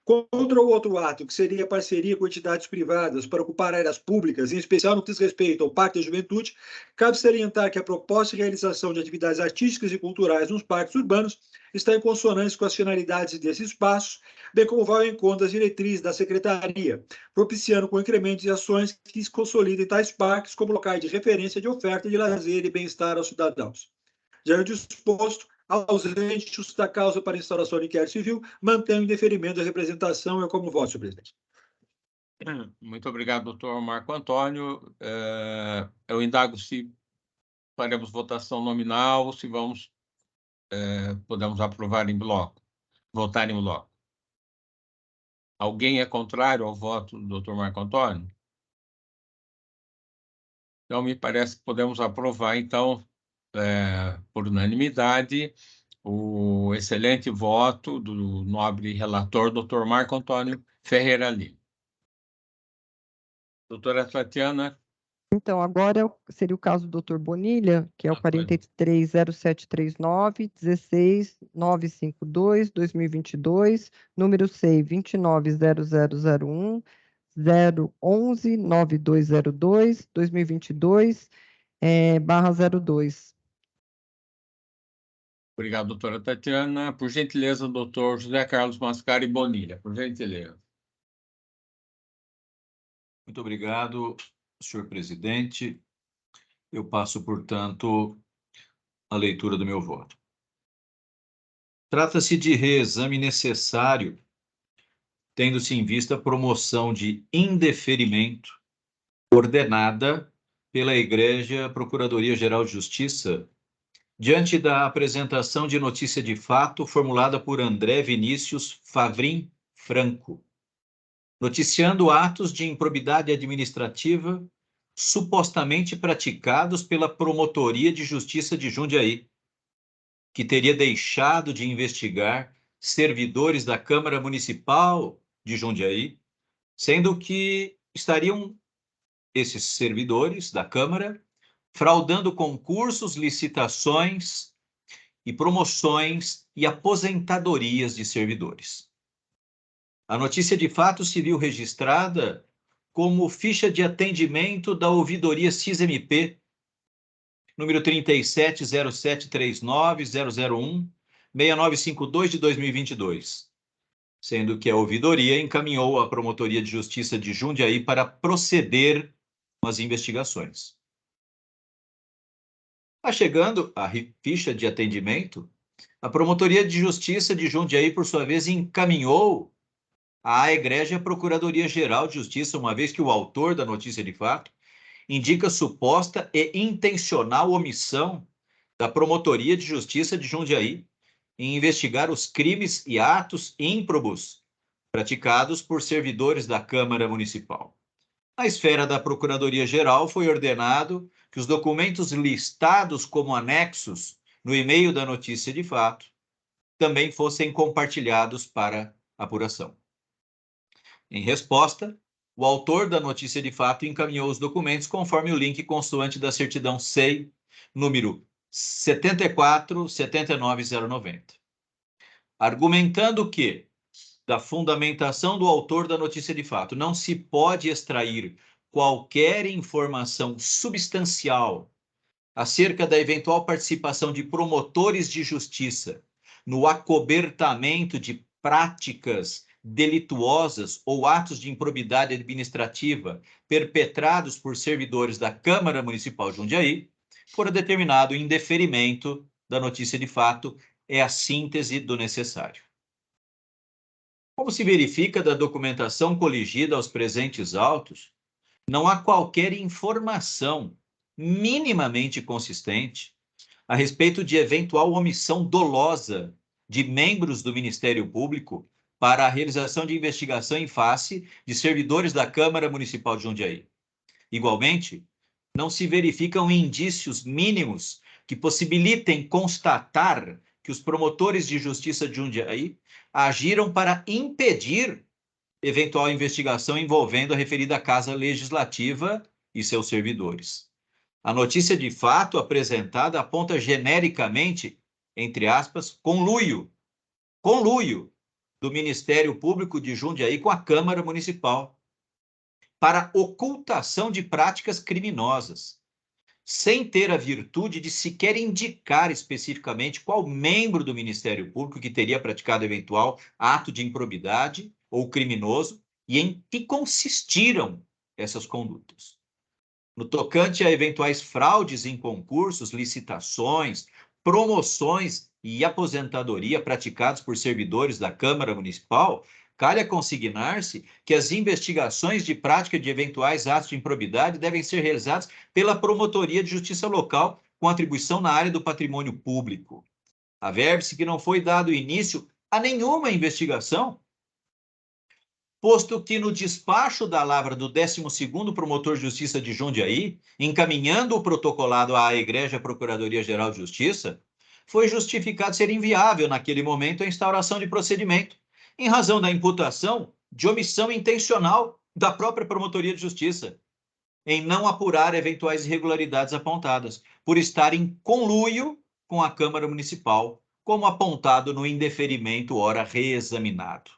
Contra o outro ato, que seria parceria com entidades privadas para ocupar áreas públicas, em especial no que diz respeito ao Parque da Juventude, cabe salientar que a proposta de realização de atividades artísticas e culturais nos parques urbanos está em consonância com as finalidades desses espaços, bem como vai ao encontro das diretrizes da Secretaria, propiciando com incremento de ações que consolidem tais parques como locais de referência de oferta de lazer e bem-estar aos cidadãos. Já o disposto, ausentes da causa para instauração de inquérito civil, mantém o indeferimento da representação. Eu como voto, senhor presidente. Muito obrigado, doutor Marco Antônio. Eu indago se faremos votação nominal, se podemos aprovar em bloco, votar em bloco. Alguém é contrário ao voto do doutor Marco Antônio? Então, me parece que podemos aprovar, então, por unanimidade, o excelente voto do nobre relator, doutor Marco Antônio Ferreira Lima. Doutora Tatiana. Então, agora seria o caso do doutor Bonilha, que é o 430739, 16952, 2022, número SEI 290001, 011 9202, 2022, /02. Obrigado, doutora Tatiana. Por gentileza, doutor José Carlos Mascari Bonilha, por gentileza. Muito obrigado, senhor presidente. Eu passo, portanto, a leitura do meu voto. Trata-se de reexame necessário, tendo-se em vista a promoção de indeferimento ordenada pela Egrégia Procuradoria-Geral de Justiça, diante da apresentação de notícia de fato formulada por André Vinícius Favrim Franco, noticiando atos de improbidade administrativa supostamente praticados pela Promotoria de Justiça de Jundiaí, que teria deixado de investigar servidores da Câmara Municipal de Jundiaí, sendo que estariam esses servidores da Câmara fraudando concursos, licitações e promoções e aposentadorias de servidores. A notícia de fato se viu registrada como ficha de atendimento da ouvidoria CISMP, número 370739-001-6952 de 2022, sendo que a ouvidoria encaminhou a Promotoria de Justiça de Jundiaí para proceder com as investigações. Chegando a ficha de atendimento, a Promotoria de Justiça de Jundiaí, por sua vez, encaminhou à Egrégia Procuradoria-Geral de Justiça, uma vez que o autor da notícia de fato indica suposta e intencional omissão da Promotoria de Justiça de Jundiaí em investigar os crimes e atos ímprobos praticados por servidores da Câmara Municipal. Na esfera da Procuradoria-Geral, foi ordenado que os documentos listados como anexos no e-mail da notícia de fato também fossem compartilhados para apuração. Em resposta, o autor da notícia de fato encaminhou os documentos conforme o link consoante da certidão SEI, número 7479090, argumentando que, da fundamentação do autor da notícia de fato, não se pode extrair qualquer informação substancial acerca da eventual participação de promotores de justiça no acobertamento de práticas delituosas ou atos de improbidade administrativa perpetrados por servidores da Câmara Municipal de Jundiaí, fora determinado o indeferimento da notícia de fato, é a síntese do necessário. Como se verifica da documentação coligida aos presentes autos, não há qualquer informação minimamente consistente a respeito de eventual omissão dolosa de membros do Ministério Público para a realização de investigação em face de servidores da Câmara Municipal de Jundiaí. Igualmente, não se verificam indícios mínimos que possibilitem constatar que os promotores de justiça de Jundiaí agiram para impedir eventual investigação envolvendo a referida Casa Legislativa e seus servidores. A notícia de fato apresentada aponta genericamente, entre aspas, conluio do Ministério Público de Jundiaí com a Câmara Municipal para ocultação de práticas criminosas, sem ter a virtude de sequer indicar especificamente qual membro do Ministério Público que teria praticado eventual ato de improbidade ou criminoso e em que consistiram essas condutas. No tocante a eventuais fraudes em concursos, licitações, promoções e aposentadoria praticados por servidores da Câmara Municipal, calha consignar-se que as investigações de prática de eventuais atos de improbidade devem ser realizadas pela Promotoria de Justiça Local com atribuição na área do patrimônio público. Averbe-se que não foi dado início a nenhuma investigação, posto que no despacho da lavra do 12º Promotor de Justiça de Jundiaí, encaminhando o protocolado à Egrégia Procuradoria-Geral de Justiça, foi justificado ser inviável naquele momento a instauração de procedimento, em razão da imputação de omissão intencional da própria Promotoria de Justiça, em não apurar eventuais irregularidades apontadas, por estar em conluio com a Câmara Municipal, como apontado no indeferimento ora reexaminado.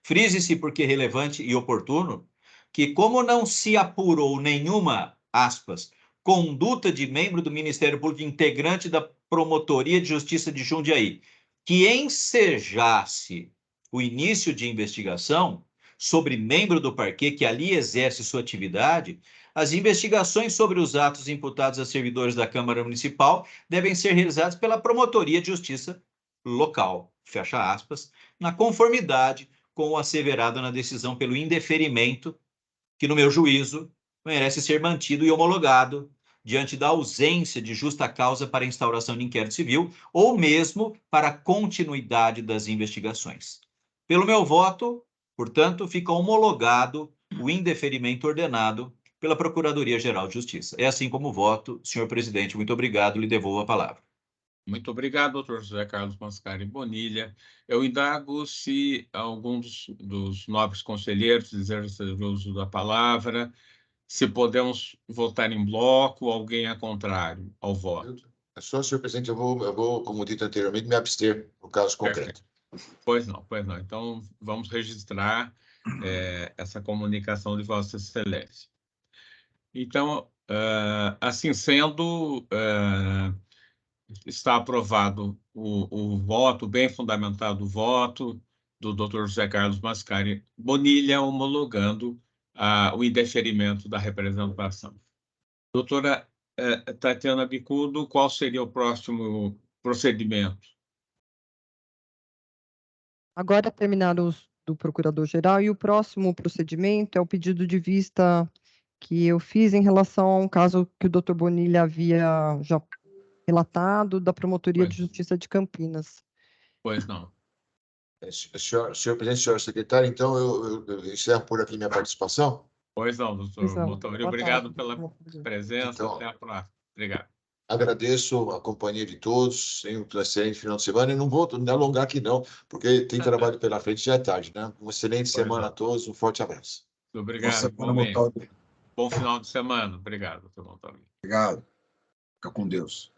Frise-se, porque é relevante e oportuno, que como não se apurou nenhuma, aspas, conduta de membro do Ministério Público integrante da Promotoria de Justiça de Jundiaí, que ensejasse o início de investigação sobre membro do parquê que ali exerce sua atividade, as investigações sobre os atos imputados a servidores da Câmara Municipal devem ser realizadas pela Promotoria de Justiça local, fecha aspas, na conformidade com o asseverado na decisão pelo indeferimento, que, no meu juízo, merece ser mantido e homologado diante da ausência de justa causa para instauração de inquérito civil ou mesmo para a continuidade das investigações. Pelo meu voto, portanto, fica homologado o indeferimento ordenado pela Procuradoria-Geral de Justiça. É assim como voto, senhor presidente. Muito obrigado, lhe devolvo a palavra. Muito obrigado, doutor José Carlos Mascari Bonilha. Eu indago se alguns dos nobres conselheiros desejar uso da palavra, se podemos votar em bloco, alguém é contrário ao voto. É só, senhor presidente, eu vou, como dito anteriormente, me abster no caso concreto. Pois não. Então, vamos registrar essa comunicação de Vossa Excelência. Então, assim sendo, está aprovado o voto, bem fundamentado o voto do Dr. José Carlos Mascari Bonilha, homologando o indeferimento da representação. Doutora Tatiana Bicudo, qual seria o próximo procedimento? Agora terminaram os do Procurador-Geral e o próximo procedimento é o pedido de vista que eu fiz em relação a um caso que o doutor Bonilha havia já relatado da Promotoria de Justiça de Campinas. Pois não. Senhor presidente, senhor secretário, então eu encerro por aqui minha participação. Pois não, doutor Montori. Obrigado pela presença. Então, até a próxima. Obrigado. Agradeço a companhia de todos. Tenham um excelente final de semana. E não vou me alongar aqui, não, porque tem trabalho pela frente, já é tarde, né? Uma excelente semana a todos. Um forte abraço. Obrigado. Bom final de semana. Obrigado, doutor Montori. Obrigado. Fica com Deus.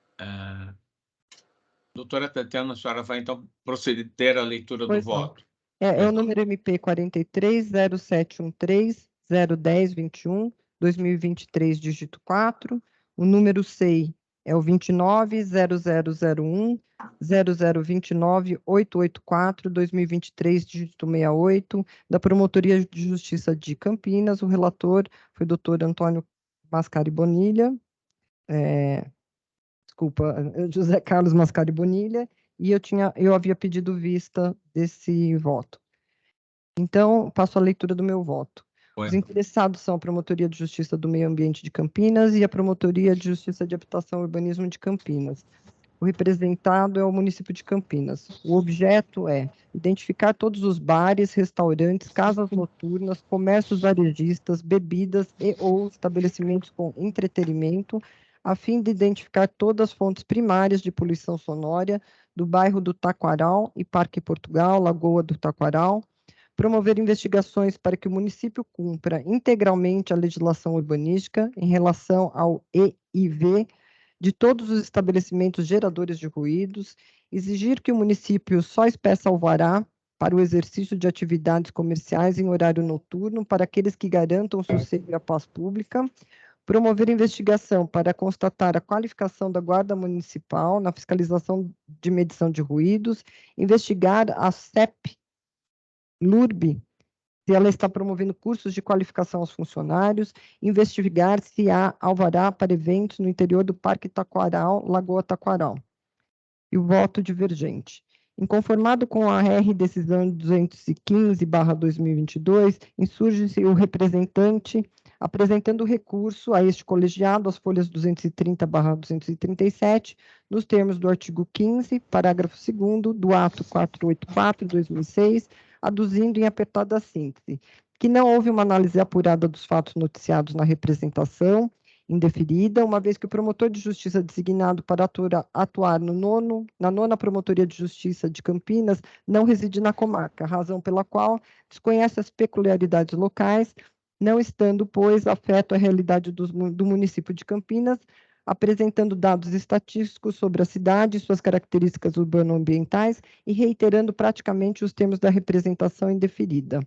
Doutora Tatiana, a senhora vai, então, proceder à leitura do voto. É o número MP 430713-01021, 2023, dígito 4. O número SEI é o 29.0001.0029884, 2023, dígito 68, da Promotoria de Justiça de Campinas. O relator foi o doutor Antônio Mascari Bonilha, José Carlos Mascari Bonilha, e eu havia pedido vista desse voto. Então, passo a leitura do meu voto. Os interessados são a Promotoria de Justiça do Meio Ambiente de Campinas e a Promotoria de Justiça de Habitação e Urbanismo de Campinas. O representado é o município de Campinas. O objeto é identificar todos os bares, restaurantes, casas noturnas, comércios varejistas, bebidas e ou estabelecimentos com entretenimento a fim de identificar todas as fontes primárias de poluição sonora do bairro do Taquaral e Parque Portugal, Lagoa do Taquaral, promover investigações para que o município cumpra integralmente a legislação urbanística em relação ao EIV de todos os estabelecimentos geradores de ruídos, exigir que o município só expeça alvará para o exercício de atividades comerciais em horário noturno para aqueles que garantam o sossego e a paz pública, promover investigação para constatar a qualificação da Guarda Municipal na fiscalização de medição de ruídos, investigar a CEP-LURB, se ela está promovendo cursos de qualificação aos funcionários, investigar se há alvará para eventos no interior do Parque Taquaral, Lagoa Taquaral. E o voto divergente. Inconformado com a R Decisão 215/2022, insurge-se o representante apresentando recurso a este colegiado, as folhas 230/237, nos termos do artigo 15, parágrafo 2º do ato 484/2006, aduzindo em apertada síntese que não houve uma análise apurada dos fatos noticiados na representação indeferida, uma vez que o promotor de justiça designado para atuar na nona Promotoria de Justiça de Campinas não reside na comarca, razão pela qual desconhece as peculiaridades locais, não estando, pois, afeto à realidade do município de Campinas, apresentando dados estatísticos sobre a cidade e suas características urbano-ambientais e reiterando praticamente os termos da representação indeferida.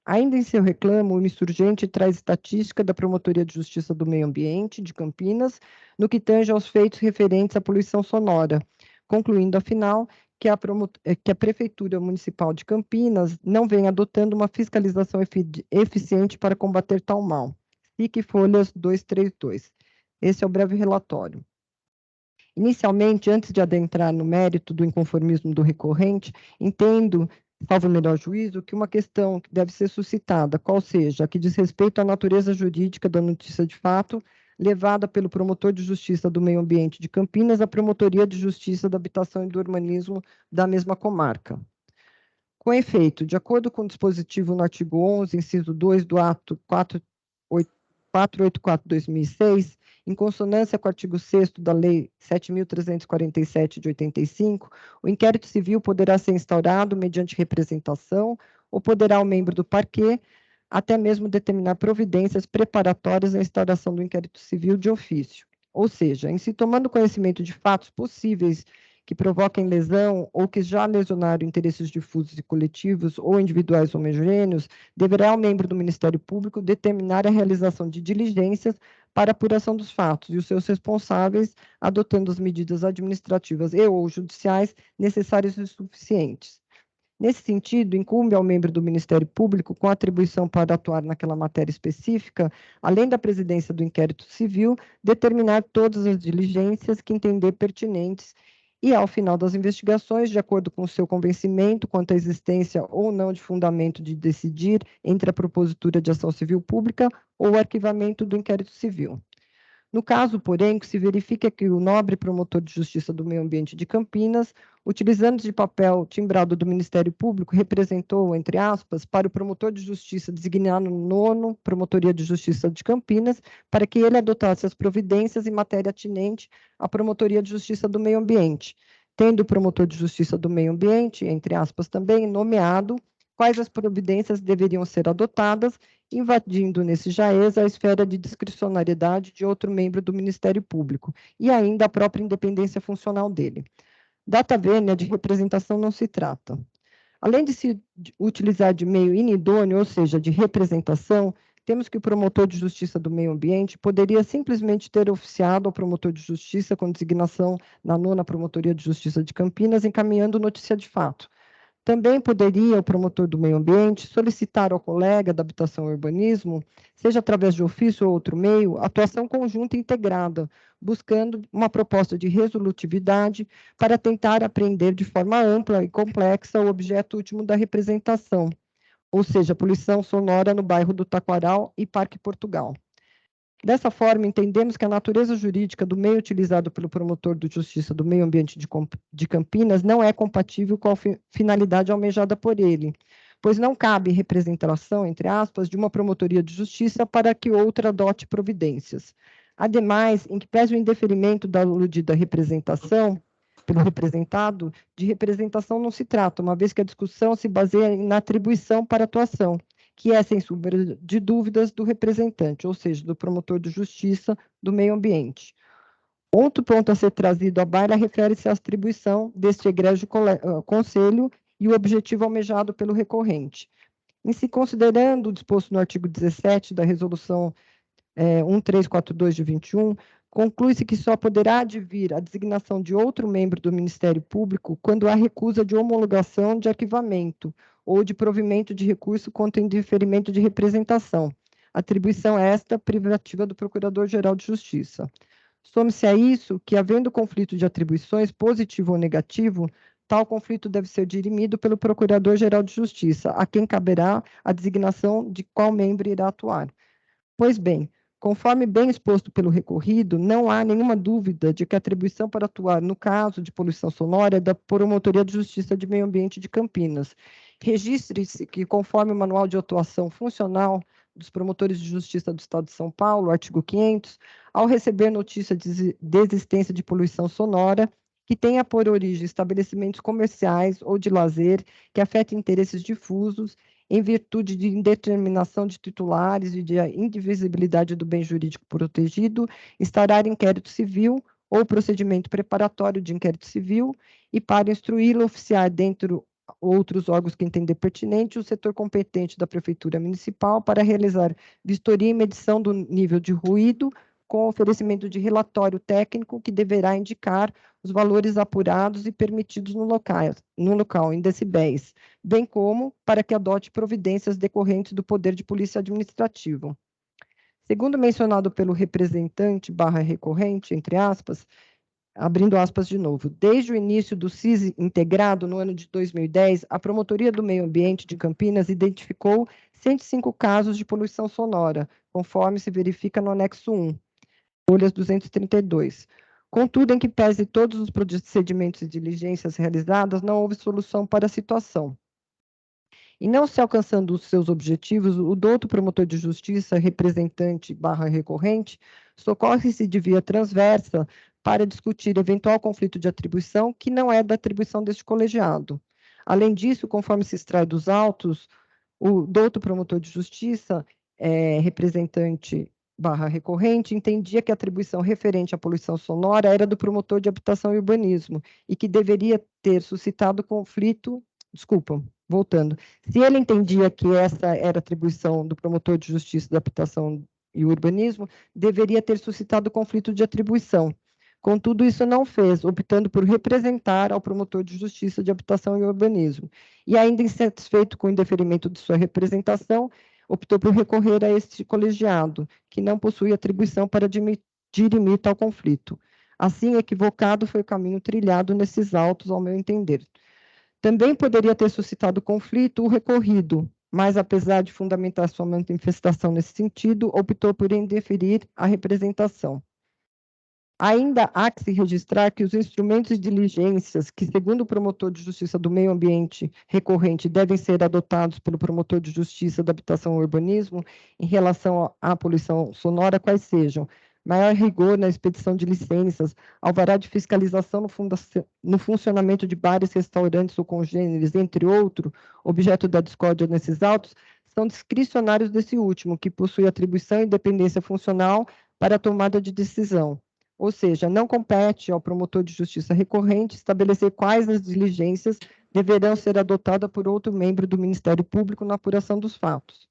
Ainda em seu reclamo, o insurgente traz estatística da Promotoria de Justiça do Meio Ambiente de Campinas, no que tange aos feitos referentes à poluição sonora, concluindo, afinal, que a Prefeitura Municipal de Campinas não vem adotando uma fiscalização eficiente para combater tal mal. SIC Folhas 232. Esse é o breve relatório. Inicialmente, antes de adentrar no mérito do inconformismo do recorrente, entendo, salvo o melhor juízo, que uma questão que deve ser suscitada, qual seja, a que diz respeito à natureza jurídica da notícia de fato, levada pelo promotor de justiça do meio ambiente de Campinas à Promotoria de Justiça da Habitação e do Urbanismo da mesma comarca. Com efeito, de acordo com o dispositivo no artigo 11, inciso 2 do ato 484/2006, em consonância com o artigo 6º da Lei 7.347 de 85, o inquérito civil poderá ser instaurado mediante representação ou poderá o membro do parquê até mesmo determinar providências preparatórias à instauração do inquérito civil de ofício. Ou seja, em se tomando conhecimento de fatos possíveis que provoquem lesão ou que já lesionaram interesses difusos e coletivos ou individuais homogêneos, deverá o membro do Ministério Público determinar a realização de diligências para apuração dos fatos e os seus responsáveis adotando as medidas administrativas e ou judiciais necessárias e suficientes. Nesse sentido, incumbe ao membro do Ministério Público, com atribuição para atuar naquela matéria específica, além da presidência do inquérito civil, determinar todas as diligências que entender pertinentes e, ao final das investigações, de acordo com o seu convencimento quanto à existência ou não de fundamento de decidir entre a propositura de ação civil pública ou o arquivamento do inquérito civil. No caso, porém, que se verifica que o nobre promotor de justiça do meio ambiente de Campinas, utilizando de papel timbrado do Ministério Público, representou, entre aspas, para o promotor de justiça designado no nono Promotoria de Justiça de Campinas, para que ele adotasse as providências em matéria atinente à Promotoria de Justiça do Meio Ambiente, tendo o promotor de justiça do meio ambiente, entre aspas, também nomeado quais as providências deveriam ser adotadas, invadindo nesse jaez a esfera de discricionariedade de outro membro do Ministério Público e ainda a própria independência funcional dele. Data vênia de representação não se trata. Além de se utilizar de meio inidôneo, ou seja, de representação, temos que o promotor de justiça do meio ambiente poderia simplesmente ter oficiado ao promotor de justiça com designação na nona Promotoria de Justiça de Campinas, encaminhando notícia de fato. Também poderia o promotor do meio ambiente solicitar ao colega da habitação e urbanismo, seja através de ofício ou outro meio, atuação conjunta e integrada, buscando uma proposta de resolutividade para tentar apreender de forma ampla e complexa o objeto último da representação, ou seja, a poluição sonora no bairro do Taquaral e Parque Portugal. Dessa forma, entendemos que a natureza jurídica do meio utilizado pelo promotor de justiça do meio ambiente de Campinas não é compatível com a finalidade almejada por ele, pois não cabe representação, entre aspas, de uma promotoria de justiça para que outra adote providências. Ademais, em que pese o indeferimento da aludida representação, pelo representado, de representação não se trata, uma vez que a discussão se baseia na atribuição para atuação, que é, sem sombra de dúvidas, do representante, ou seja, do promotor de justiça do meio ambiente. Outro ponto a ser trazido à baila refere-se à atribuição deste egrégio conselho e o objetivo almejado pelo recorrente. Em se considerando o disposto no artigo 17 da Resolução 1342 de 21, conclui-se que só poderá advir a designação de outro membro do Ministério Público quando há recusa de homologação de arquivamento ou de provimento de recurso contra indeferimento de representação. Atribuição esta privativa do Procurador-Geral de Justiça. Some-se a isso que, havendo conflito de atribuições, positivo ou negativo, tal conflito deve ser dirimido pelo Procurador-Geral de Justiça, a quem caberá a designação de qual membro irá atuar. Pois bem, conforme bem exposto pelo recorrido, não há nenhuma dúvida de que a atribuição para atuar no caso de poluição sonora é da Promotoria de Justiça de Meio Ambiente de Campinas. Registre-se que, conforme o Manual de Atuação Funcional dos Promotores de Justiça do Estado de São Paulo, artigo 500, ao receber notícia de existência de poluição sonora, que tenha por origem estabelecimentos comerciais ou de lazer que afetem interesses difusos, em virtude de indeterminação de titulares e de indivisibilidade do bem jurídico protegido, estará em inquérito civil ou procedimento preparatório de inquérito civil e para instruí-lo oficiar dentro outros órgãos que entender pertinente o setor competente da Prefeitura Municipal para realizar vistoria e medição do nível de ruído com oferecimento de relatório técnico que deverá indicar os valores apurados e permitidos no local, em decibéis, bem como para que adote providências decorrentes do poder de polícia administrativo. Segundo mencionado pelo representante / recorrente, entre aspas, abrindo aspas de novo, desde o início do CIS integrado no ano de 2010, a Promotoria do Meio Ambiente de Campinas identificou 105 casos de poluição sonora, conforme se verifica no anexo 1, folhas 232. Contudo, em que pese todos os procedimentos e diligências realizadas, não houve solução para a situação. E não se alcançando os seus objetivos, o douto promotor de justiça, representante / recorrente, socorre-se de via transversa para discutir eventual conflito de atribuição que não é da atribuição deste colegiado. Além disso, conforme se extrai dos autos, o douto promotor de justiça, representante / recorrente, entendia que a atribuição referente à poluição sonora era do promotor de habitação e urbanismo e que deveria ter suscitado conflito, voltando, se ele entendia que essa era atribuição do promotor de justiça da habitação e urbanismo, deveria ter suscitado conflito de atribuição. Contudo, isso não fez, optando por representar ao promotor de justiça de habitação e urbanismo. E ainda insatisfeito com o indeferimento de sua representação, optou por recorrer a este colegiado, que não possui atribuição para dirimir tal conflito. Assim, equivocado foi o caminho trilhado nesses autos, ao meu entender. Também poderia ter suscitado conflito o recorrido, mas, apesar de fundamentar sua manifestação nesse sentido, optou por indeferir a representação. Ainda há que se registrar que os instrumentos e diligências que, segundo o promotor de justiça do meio ambiente recorrente, devem ser adotados pelo promotor de justiça da habitação e urbanismo em relação à poluição sonora, quais sejam: maior rigor na expedição de licenças, alvará de fiscalização no funcionamento de bares, restaurantes ou congêneres, entre outros, objeto da discórdia nesses autos, são discricionários desse último, que possui atribuição e independência funcional para a tomada de decisão. Ou seja, não compete ao promotor de justiça recorrente estabelecer quais as diligências deverão ser adotadas por outro membro do Ministério Público na apuração dos fatos.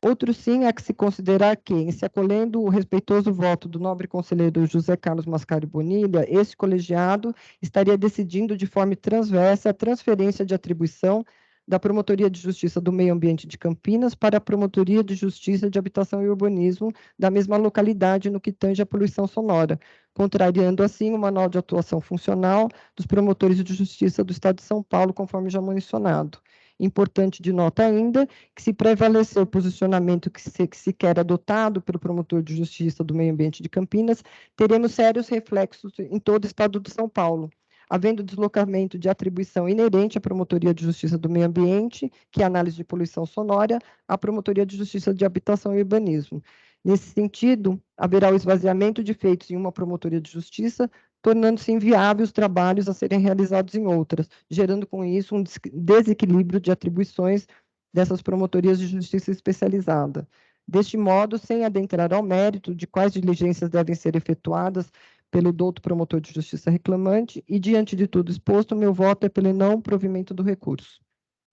Outro sim é que se considerar que, em se acolhendo o respeitoso voto do nobre conselheiro José Carlos Mascari Bonilha, este colegiado estaria decidindo de forma transversa a transferência de atribuição da Promotoria de Justiça do Meio Ambiente de Campinas para a Promotoria de Justiça de Habitação e Urbanismo da mesma localidade no que tange à poluição sonora, contrariando assim o Manual de Atuação Funcional dos Promotores de Justiça do Estado de São Paulo, conforme já mencionado. Importante de nota ainda que, se prevalecer o posicionamento que se quer adotado pelo promotor de justiça do meio ambiente de Campinas, teremos sérios reflexos em todo o Estado de São Paulo, havendo deslocamento de atribuição inerente à Promotoria de Justiça do Meio Ambiente, que é a análise de poluição sonora, à Promotoria de Justiça de Habitação e Urbanismo. Nesse sentido, haverá o esvaziamento de feitos em uma promotoria de justiça, tornando-se inviáveis os trabalhos a serem realizados em outras, gerando com isso um desequilíbrio de atribuições dessas promotorias de justiça especializada. Deste modo, sem adentrar ao mérito de quais diligências devem ser efetuadas pelo douto promotor de justiça reclamante, e diante de tudo exposto, meu voto é pelo não provimento do recurso.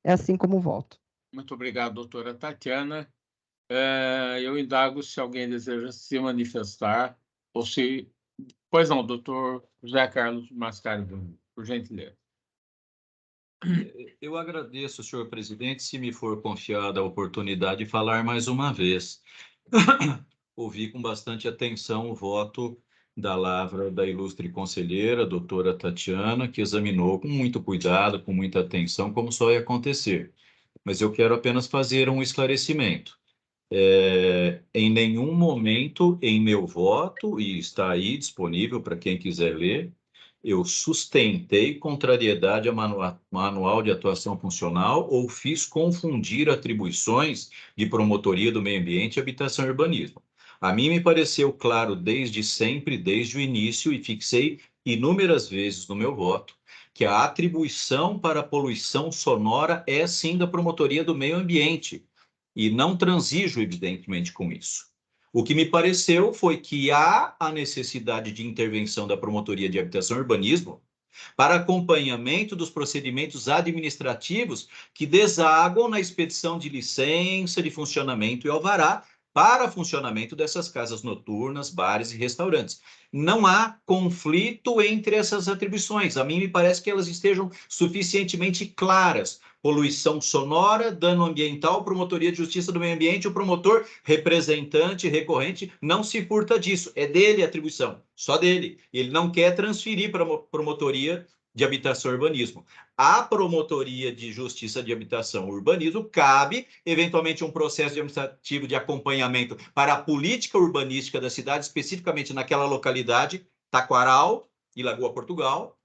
É assim como voto. Muito obrigado, doutora Tatiana. Eu indago se alguém deseja se manifestar, ou se... Pois não, doutor José Carlos Mascari, por gentileza. Eu agradeço, senhor presidente, se me for confiada a oportunidade de falar mais uma vez. Ouvi com bastante atenção o voto da lavra da ilustre conselheira, doutora Tatiana, que examinou com muito cuidado, com muita atenção, como só ia acontecer. Mas eu quero apenas fazer um esclarecimento. Em nenhum momento em meu voto, e está aí disponível para quem quiser ler, eu sustentei contrariedade a manual de atuação funcional ou fiz confundir atribuições de promotoria do meio ambiente, habitação e urbanismo. A mim me pareceu claro desde sempre, desde o início, e fixei inúmeras vezes no meu voto, que a atribuição para a poluição sonora é sim da promotoria do meio ambiente, e não transijo, evidentemente, com isso. O que me pareceu foi que há a necessidade de intervenção da Promotoria de Habitação e Urbanismo para acompanhamento dos procedimentos administrativos que desaguam na expedição de licença de funcionamento e alvará para funcionamento dessas casas noturnas, bares e restaurantes. Não há conflito entre essas atribuições. A mim me parece que elas estejam suficientemente claras. Poluição sonora, dano ambiental, promotoria de justiça do meio ambiente, o promotor representante recorrente não se furta disso. É dele a atribuição, só dele. Ele não quer transferir para a promotoria de habitação e urbanismo. A promotoria de justiça de habitação e urbanismo cabe, eventualmente, um processo administrativo de acompanhamento para a política urbanística da cidade, especificamente naquela localidade, Taquaral e Lagoa Portugal,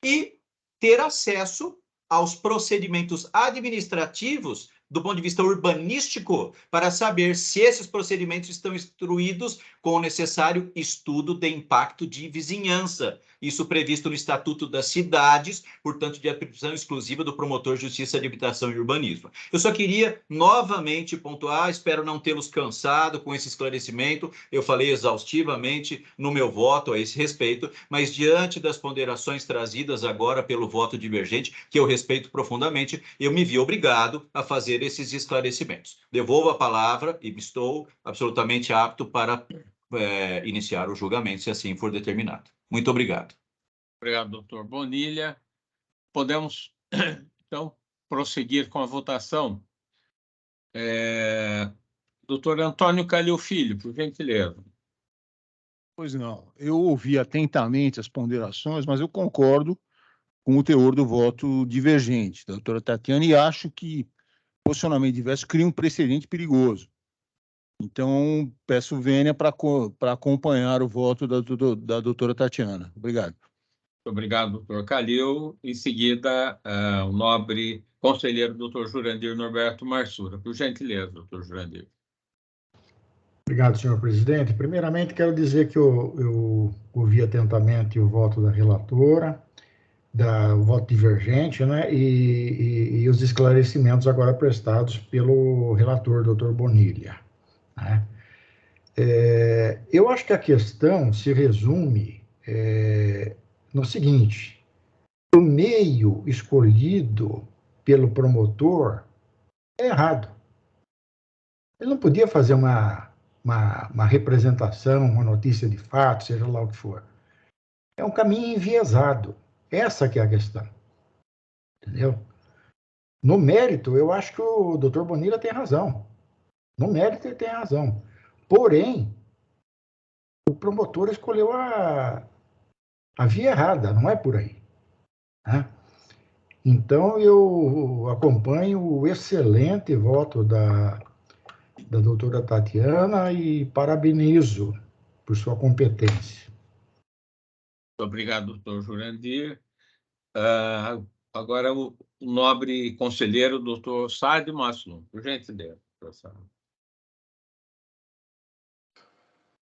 e ter acesso aos procedimentos administrativos do ponto de vista urbanístico para saber se esses procedimentos estão instruídos com o necessário estudo de impacto de vizinhança. Isso previsto no Estatuto das Cidades, portanto, de atribuição exclusiva do promotor de Justiça de Habitação e Urbanismo. Eu só queria novamente pontuar, espero não tê-los cansado com esse esclarecimento, eu falei exaustivamente no meu voto a esse respeito, mas diante das ponderações trazidas agora pelo voto divergente, que eu respeito profundamente, eu me vi obrigado a fazer esses esclarecimentos. Devolvo a palavra e estou absolutamente apto para iniciar o julgamento, se assim for determinado. Muito obrigado. Obrigado, doutor Bonilha. Podemos, então, prosseguir com a votação. Doutor Antônio Calil Filho, por gentileza. Pois não, eu ouvi atentamente as ponderações, mas eu concordo com o teor do voto divergente da doutora Tatiana e acho que posicionamento diverso cria um precedente perigoso. Então, peço vênia para acompanhar o voto da doutora Tatiana. Obrigado. Obrigado, doutor Calil. Em seguida, o nobre conselheiro doutor Jurandir Norberto Marsura. Por gentileza, doutor Jurandir. Obrigado, senhor presidente. Primeiramente, quero dizer que eu ouvi atentamente o voto da relatora, o voto divergente, né, e os esclarecimentos agora prestados pelo relator, doutor Bonilha. Né? Eu acho que a questão se resume no seguinte: o meio escolhido pelo promotor é errado. Ele não podia fazer uma representação, uma notícia de fato, seja lá o que for. É um caminho enviesado. Essa que é a questão. Entendeu? No mérito, eu acho que o doutor Bonilha tem razão. No mérito, ele tem razão. Porém, o promotor escolheu a via errada, não é por aí. Né? Então, eu acompanho o excelente voto da doutora Tatiana e parabenizo por sua competência. Muito obrigado, doutor Jurandir. Agora, o nobre conselheiro, doutor Saad Maslum. Por gentileza, professor.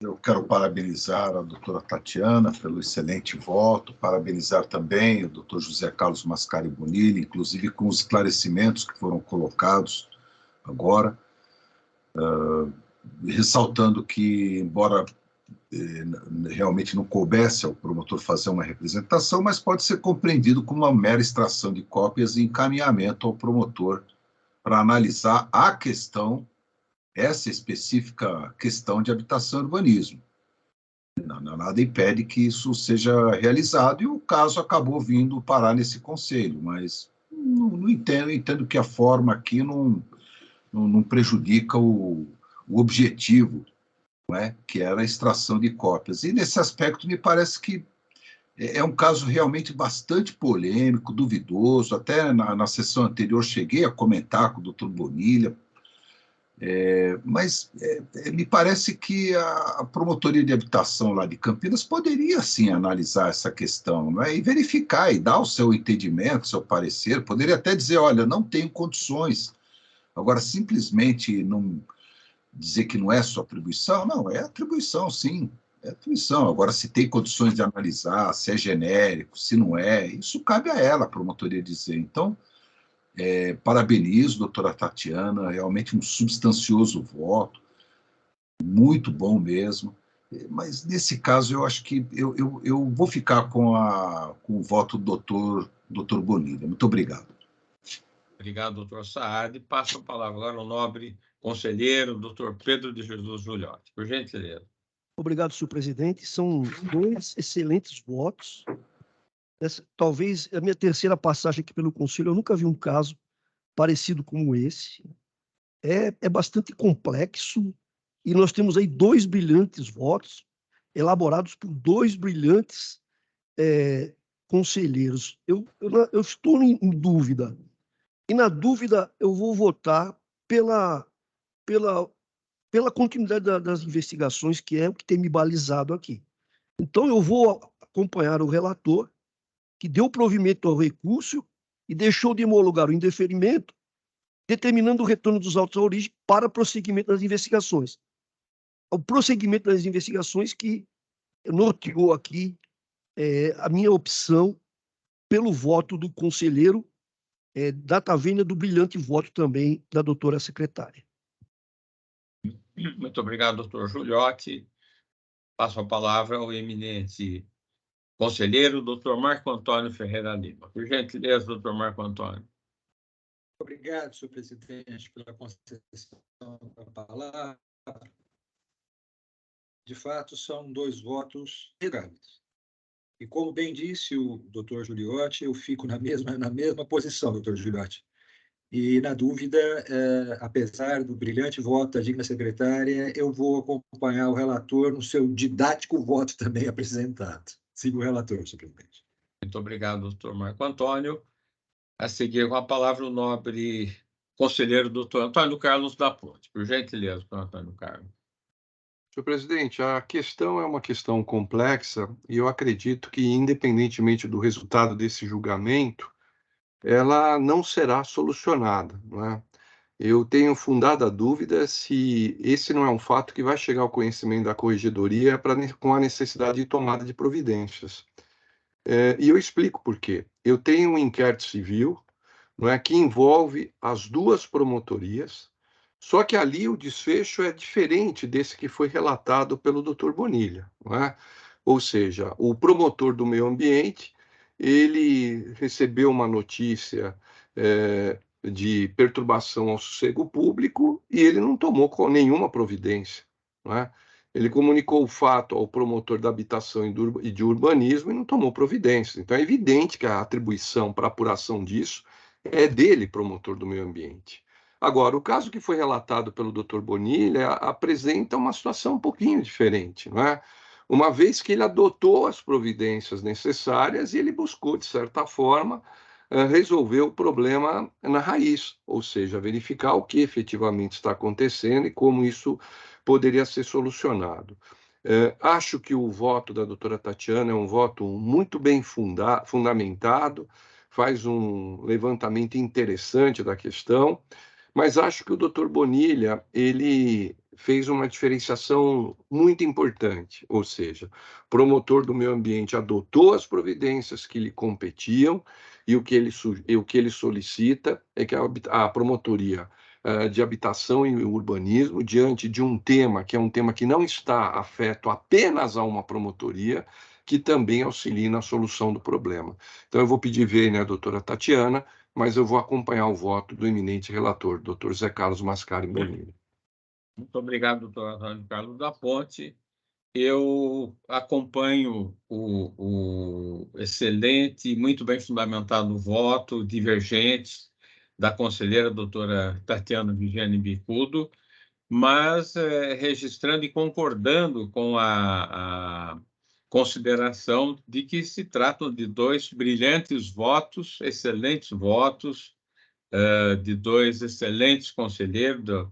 Eu quero parabenizar a doutora Tatiana pelo excelente voto, parabenizar também o doutor José Carlos Mascari Bonilha, inclusive com os esclarecimentos que foram colocados agora, ressaltando que, embora realmente não coubesse ao promotor fazer uma representação, mas pode ser compreendido como uma mera extração de cópias e encaminhamento ao promotor para analisar a questão, essa específica questão de habitação e urbanismo. Nada impede que isso seja realizado, e o caso acabou vindo parar nesse conselho, mas não entendo que a forma aqui não prejudica o objetivo, não é? Que era a extração de cópias. E nesse aspecto me parece que é um caso realmente bastante polêmico, duvidoso. Até na sessão anterior cheguei a comentar com o doutor Bonilha, mas me parece que a promotoria de habitação lá de Campinas poderia, sim, analisar essa questão, não é? E verificar e dar o seu entendimento, seu parecer. Poderia até dizer, olha, não tenho condições. Agora, simplesmente não dizer que não é sua atribuição, não, é atribuição, sim, é atribuição. Agora, se tem condições de analisar, se é genérico, se não é, isso cabe a ela, a promotoria, dizer. Então, parabenizo, doutora Tatiana, realmente um substancioso voto, muito bom mesmo, mas nesse caso eu acho que eu vou ficar com o voto do doutor Bonilha. Muito obrigado. Obrigado, doutor Saad. Passo a palavra agora ao nobre conselheiro, doutor Pedro de Jesus Giuliotti. Por gentileza. Obrigado, senhor presidente. São 2 excelentes votos. Talvez a minha terceira passagem aqui pelo Conselho, eu nunca vi um caso parecido como esse. É bastante complexo, e nós temos aí 2 brilhantes votos, elaborados por 2 brilhantes conselheiros. Eu estou em dúvida, e na dúvida eu vou votar pela continuidade das investigações, que é o que tem me balizado aqui. Então, eu vou acompanhar o relator, que deu provimento ao recurso e deixou de homologar o indeferimento, determinando o retorno dos autos à origem para prosseguimento das investigações. O prosseguimento das investigações que norteou aqui a minha opção pelo voto do conselheiro, data vênia do brilhante voto também da doutora secretária. Muito obrigado, doutor Giuliotti. Passo a palavra ao eminente conselheiro, doutor Marco Antônio Ferreira Lima. Por gentileza, doutor Marco Antônio. Obrigado, senhor presidente, pela concessão da palavra. De fato, são 2 votos irrevogáveis. E como bem disse o doutor Giuliotti, eu fico na mesma posição, doutor Giuliotti. E, na dúvida, apesar do brilhante voto da digna secretária, eu vou acompanhar o relator no seu didático voto também apresentado. Sigo o relator, senhor presidente. Muito obrigado, doutor Marco Antônio. A seguir, com a palavra, o nobre conselheiro, doutor Antônio Carlos da Ponte. Por gentileza, doutor Antônio Carlos. Senhor presidente, a questão é uma questão complexa, e eu acredito que, independentemente do resultado desse julgamento, ela não será solucionada, não é? Eu tenho fundada dúvida se esse não é um fato que vai chegar ao conhecimento da corregedoria com a necessidade de tomada de providências. E eu explico por quê. Eu tenho um inquérito civil, não é, que envolve as 2 promotorias, só que ali o desfecho é diferente desse que foi relatado pelo doutor Bonilha, não é? Ou seja, o promotor do meio ambiente, ele recebeu uma notícia de perturbação ao sossego público e ele não tomou nenhuma providência, não é? Ele comunicou o fato ao promotor da habitação e de urbanismo e não tomou providência. Então, é evidente que a atribuição para apuração disso é dele, promotor do meio ambiente. Agora, o caso que foi relatado pelo doutor Bonilha apresenta uma situação um pouquinho diferente, não é? Uma vez que ele adotou as providências necessárias e ele buscou, de certa forma, resolver o problema na raiz, ou seja, verificar o que efetivamente está acontecendo e como isso poderia ser solucionado. Acho que o voto da doutora Tatiana é um voto muito bem fundamentado, faz um levantamento interessante da questão, Mas acho que o doutor Bonilha, ele fez uma diferenciação muito importante, ou seja, o promotor do meio ambiente adotou as providências que lhe competiam e o que ele solicita é que a promotoria de habitação e urbanismo, diante de um tema que é um tema que não está afeto apenas a uma promotoria, que também auxilie na solução do problema. Então, eu vou pedir vênia à doutora Tatiana, mas eu vou acompanhar o voto do eminente relator, doutor Zé Carlos Mascari Bonilha. Muito obrigado, doutor Antônio Carlos da Ponte. Eu acompanho o excelente e muito bem fundamentado voto divergente da conselheira doutora Tatiana Vigiane Bicudo, mas registrando e concordando com a consideração de que se tratam de dois brilhantes votos, excelentes votos, de dois excelentes conselheiros,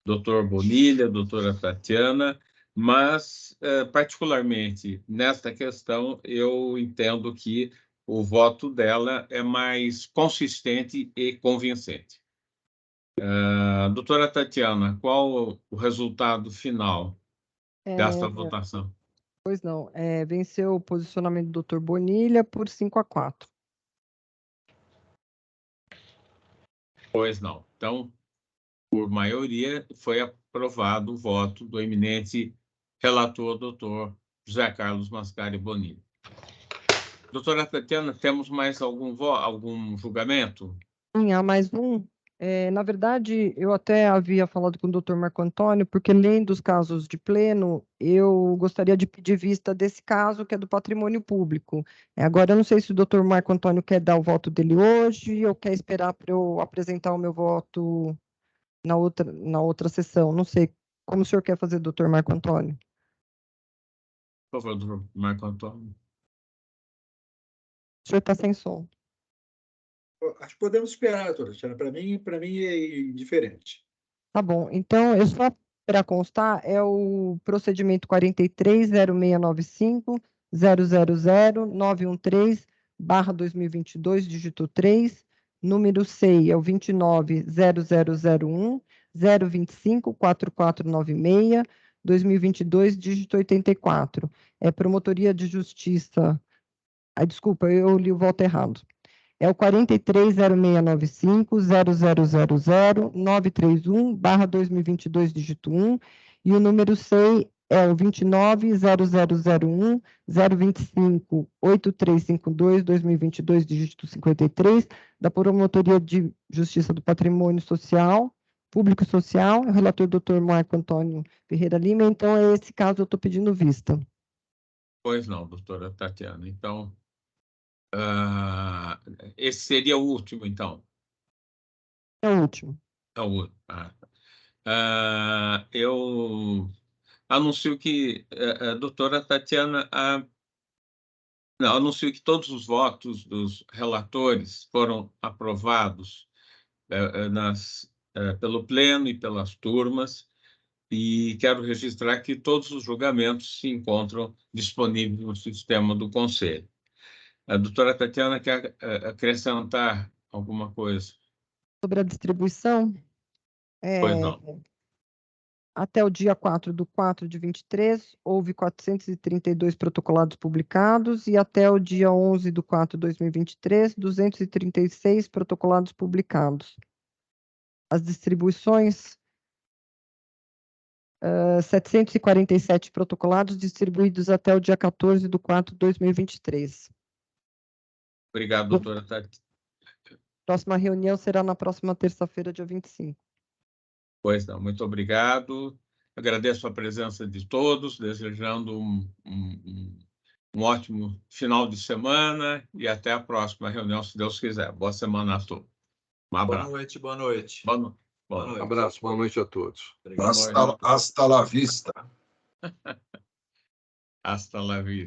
doutor Bonilha, doutora Tatiana, mas, particularmente nesta questão, eu entendo que o voto dela é mais consistente e convincente. Doutora Tatiana, qual o resultado final desta votação? Pois não, venceu o posicionamento do Dr. Bonilha por 5-4. Pois não. Então, por maioria, foi aprovado o voto do eminente relator, doutor José Carlos Mascari Bonilha. Doutora Tatiana, temos mais algum julgamento? Sim, há mais um. Na verdade, eu até havia falado com o Dr. Marco Antônio, porque além dos casos de pleno, eu gostaria de pedir vista desse caso, que é do patrimônio público. Agora, eu não sei se o Dr. Marco Antônio quer dar o voto dele hoje ou quer esperar para eu apresentar o meu voto na outra sessão. Não sei. Como o senhor quer fazer, Dr. Marco Antônio? Por favor, doutor Marco Antônio. O senhor está sem som. Acho que podemos esperar, doutora Tatiana. Para mim é indiferente. Tá bom. Então, eu só para constar, é o procedimento 43.0695.000.913/2022, dígito 3, número SEI é o 29.0001.025.4496/2022, dígito 84. É Promotoria de Justiça. Desculpa, eu li o voto errado. É o 43.0695.000.931/2022, dígito 1, e o número SEI é o 29.0001.025.8352/2022, dígito 53, da Promotoria de Justiça do Patrimônio Social, Público e Social, o relator doutor Marco Antônio Ferreira Lima. Então, é esse caso eu estou pedindo vista. Pois não, doutora Tatiana. Então, esse seria o último, então? É o último. É o último. Eu anuncio que a doutora Tatiana anuncio que todos os votos dos relatores foram aprovados pelo Pleno e pelas turmas, e quero registrar que todos os julgamentos se encontram disponíveis no sistema do Conselho. A doutora Tatiana quer acrescentar alguma coisa? Sobre a distribuição, Pois não. até o dia 4/4/23, houve 432 protocolados publicados, e até o dia 11/4/2023, 236 protocolados publicados. As distribuições, 747 protocolados distribuídos até o dia 14/4/2023. Obrigado, doutora Tati. Próxima reunião será na próxima terça-feira, dia 25. Pois não, muito obrigado. Agradeço a presença de todos, desejando um ótimo final de semana e até a próxima reunião, se Deus quiser. Boa semana a todos. Um abraço. Boa noite, boa noite. Boa noite. Boa noite. Abraço, boa noite a todos. Hasta la vista. Hasta la vista.